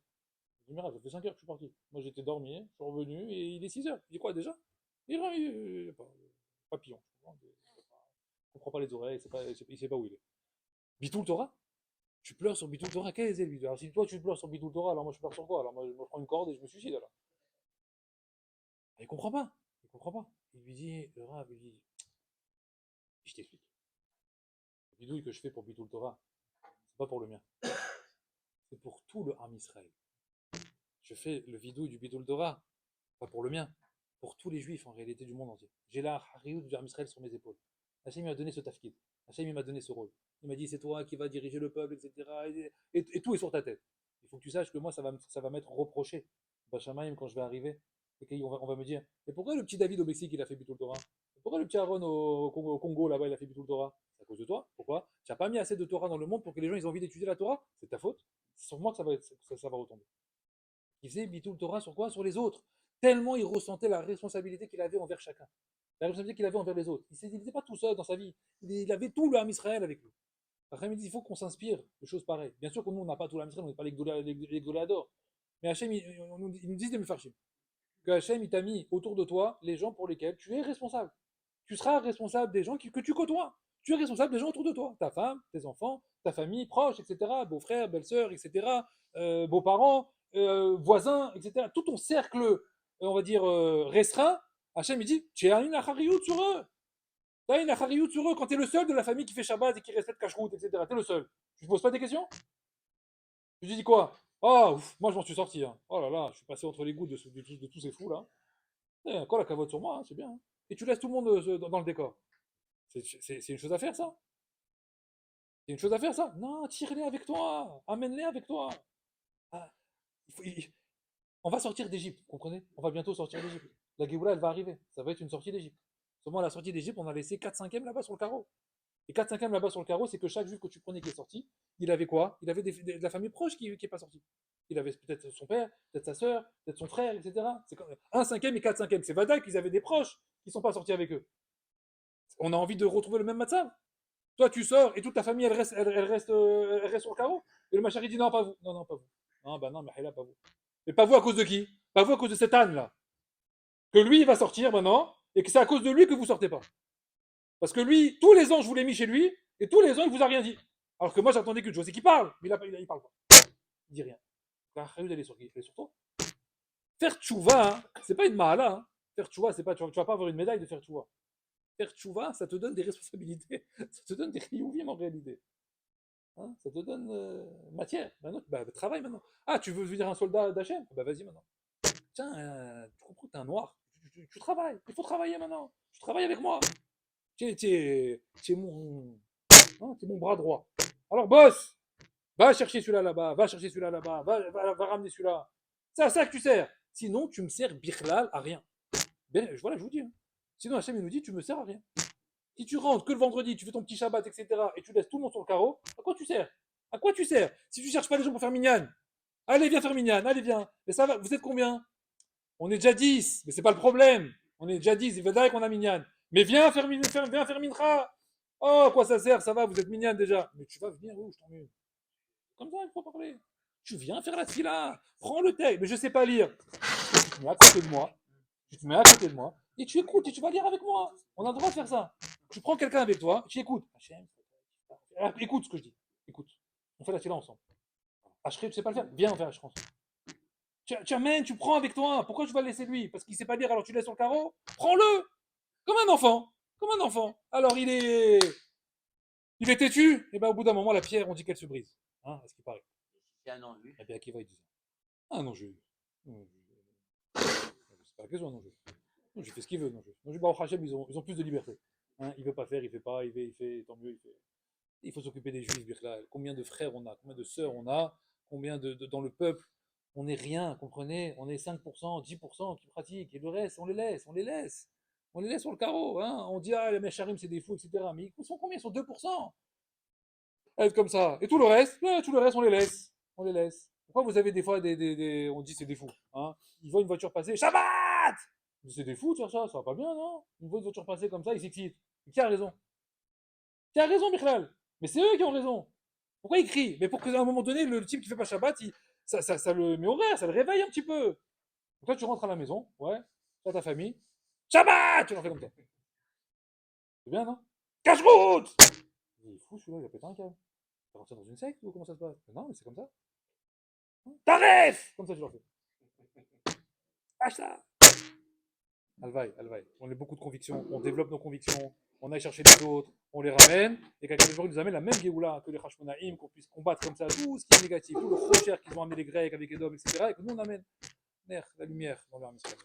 A: Il dit mais Rav, ça fait 5h que je suis parti. Moi, j'étais dormi, je suis revenu et il est 6h. Il dit quoi déjà? Il est pas papillon. Il comprend pas les oreilles, il sait pas où il est. Bitoul Torah? Tu pleures sur Bitoul Torah, quel est lui? Alors si toi tu pleures sur Bitoul Torah, alors moi je pleure sur quoi? Alors moi je me prends une corde et je me suicide alors. Il comprend pas. Il comprend pas. Il lui dit, le Rav, il dit, je t'explique. Le bidouille que je fais pour Bitoul Torah, c'est pas pour le mien. C'est pour tout le Ham Israël. Je fais le vidouille du Bitoul Torah, pas pour le mien, pour tous les juifs en réalité du monde entier. J'ai la Hariout du Ham Israël sur mes épaules. Hachem m'a donné ce tafkid. Hachem m'a donné ce rôle. Il m'a dit c'est toi qui vas diriger le peuple, etc. Et tout est sur ta tête. Il faut que tu saches que moi ça va m'être reproché. Bachamaïm quand je vais arriver, et on va me dire mais pourquoi le petit David au Mexique il a fait Bitoul Torah? Pourquoi le petit Aaron au Congo là-bas il a fait Bitoul Torah? C'est à cause de toi. Pourquoi? Tu n'as pas mis assez de Torah dans le monde pour que les gens aient envie d'étudier la Torah? C'est ta faute. C'est sur moi que ça va retomber. Il faisait Bitoul Torah sur quoi? Sur les autres. Tellement il ressentait la responsabilité qu'il avait envers chacun. La responsabilité qu'il avait envers les autres. Il n'était pas tout seul dans sa vie. Il avait tout le Ham Israël avec lui. Après, il dit il faut qu'on s'inspire de choses pareilles. Bien sûr que nous, on n'a pas tout le Ham Israël, on n'est pas les Gdolador. Mais Hachem, il nous dit de me faire chier. Que Hachem, il t'a mis autour de toi les gens pour lesquels tu es responsable. Tu seras responsable des gens que tu côtoies. Tu es responsable des gens autour de toi. Ta femme, tes enfants, ta famille proche, etc. Beau-frère, belle-sœur, etc. Beaux-parents, voisins, etc. Tout ton cercle, on va dire, restreint. Hachem, il dit, tu as une achariout sur eux. Tu as une achariout sur eux quand tu es le seul de la famille qui fait Shabbat et qui respecte Kashrut, etc. Tu es le seul. Tu ne poses pas des questions? Tu te dis quoi? Oh, moi je m'en suis sorti. Hein. Oh là là, je suis passé entre les gouttes de tous ces fous là. Quoi la cavote sur moi, hein, c'est bien. Hein. Et tu laisses tout le monde dans le décor. C'est une chose à faire ça? C'est une chose à faire ça? Non, tire-les avec toi. Amène-les avec toi. Ah, on va sortir d'Égypte, vous comprenez? On va bientôt sortir d'Égypte. La Géoula, elle va arriver. Ça va être une sortie d'Égypte. Seulement, à la sortie d'Égypte, on a laissé 4/5 là-bas sur le carreau. Et 4/5 là-bas sur le carreau, c'est que chaque juif que tu prenais qui est sorti, il avait quoi? Il avait de la famille proche qui n'est pas sortie. Il avait peut-être son père, peut-être sa sœur, peut-être son frère, etc. C'est comme 1/5 et 4/5. C'est Vada qu'ils avaient des proches qui ne sont pas sortis avec eux. On a envie de retrouver le même matzah. Toi, tu sors et toute ta famille, elle reste sur le carreau. Et le machari dit non, pas vous. Non, non, pas vous. Non, bah non, mais pas vous. Et pas vous à cause de qui? Pas vous à cause de cet âne-là. Que lui, il va sortir maintenant et que c'est à cause de lui que vous sortez pas. Parce que lui, tous les ans, je vous l'ai mis chez lui et tous les ans, il vous a rien dit. Alors que moi, j'attendais que José qui parle, mais il parle pas. Il dit rien. La Khayoud, elle est sur qui? Elle est sur toi. Faire tchouva, hein, c'est pas une mahala. Hein. Faire tchouva, c'est pas, tu vas pas avoir une médaille de faire tchouva. Faire tchouva, ça te donne des responsabilités. Ça te donne des riouvim en réalité. Hein, ça te donne matière. Maintenant, bah, travaille maintenant. Ah, tu veux devenir un soldat d'Hachem? Bah vas-y maintenant. Tiens, tu comprends que t'es un noir. Tu travailles. Il faut travailler maintenant. Tu travailles avec moi. Tu es mon bras droit. Alors bosse. Va chercher celui-là là-bas. Va chercher celui-là là-bas. Va ramener celui-là. C'est à ça que tu sers. Sinon, tu me sers birlal à rien. Ben, voilà, je vous dis. Hein. Sinon, Hachem, il nous dit, tu me sers à rien. Si tu rentres que le vendredi, tu fais ton petit Shabbat, etc., et tu laisses tout le monde sur le carreau, à quoi tu sers? À quoi tu sers? Si tu cherches pas les gens pour faire mignonne, allez, viens faire mignonne, allez, viens. Mais ça va, vous êtes combien? On est déjà 10, mais c'est pas le problème. On est déjà 10, il va dire qu'on a mignonne. Mais viens faire mincha. Oh, quoi ça sert? Ça va, vous êtes mignonne déjà. Mais tu vas venir où? Je t'emmène. Comme ça, il faut parler. Tu viens faire la fila. Prends le texte. Mais je sais pas lire. Tu te mets à côté de moi. Tu te mets à côté de moi. Et tu écoutes et tu vas lire avec moi. On a le droit de faire ça. Tu prends quelqu'un avec toi, tu écoutes. Écoute ce que je dis. Écoute. On fait la fila ensemble. Ashré, tu sais pas le faire? Viens, on fait Ashré ensemble. Tu amènes, tu prends avec toi. Pourquoi tu vas le laisser lui? Parce qu'il sait pas lire, alors tu le laisses sur le carreau? Prends-le! Comme un enfant. Comme un enfant. Alors il est têtu. Et bien au bout d'un moment, la pierre, on dit qu'elle se brise. Hein, à ce qui paraît.
C: C'est un enjeu.
A: Et bien Akiva, il dit ça. Ah non, c'est pas la question, non, j'ai fait ce qu'il veut, non, Baruch Hashem, ils ont plus de liberté. Hein, il veut pas faire, il fait pas, il fait, tant mieux, il fait. Il faut s'occuper des juifs, Birla. Combien de frères on a, combien de sœurs on a, combien dans le peuple. On n'est rien, comprenez? On est 5%, 10% qui pratiquent, et le reste, on les laisse, on les laisse. On les laisse sur le carreau. Hein. On dit, ah, les Mecharim, c'est des fous, etc. Mais ils sont combien? Ils sont 2%. Être comme ça. Et tout le reste, on les laisse. On les laisse. Pourquoi vous avez des fois on dit c'est des fous. Hein. Ils voient une voiture passer, Shabbat! C'est des fous de faire ça, ça va pas bien, non? Ils voient une voiture passer comme ça, ils s'excitent. Qui a raison? Qui a raison, Mikhlal? Mais c'est eux qui ont raison. Pourquoi ils crient? Mais pour qu'à un moment donné, le type qui fait pas Shabbat, ça le met au rire, ça le réveille un petit peu. Donc là, tu rentres à la maison, ouais, tu as ta famille. Shabbat! Tu l'en fais comme ça. C'est bien, non? Cache-route! Il est fou celui-là, il a pété un câble. T'es rentré dans une secte ou comment ça se passe? Non, mais c'est comme ça. Taref! Comme ça, tu l'en fais. Lâche ça! Alvaï. On a beaucoup de convictions, on développe nos convictions, on aille chercher les autres, on les ramène, et quelqu'un jour nous amène la même Géoula que les Hashmonaïm, qu'on puisse combattre comme ça tout ce qui est négatif, tout le rocher qu'ils ont amené les Grecs avec Edom, etc. Et que nous on amène la lumière dans leur mission.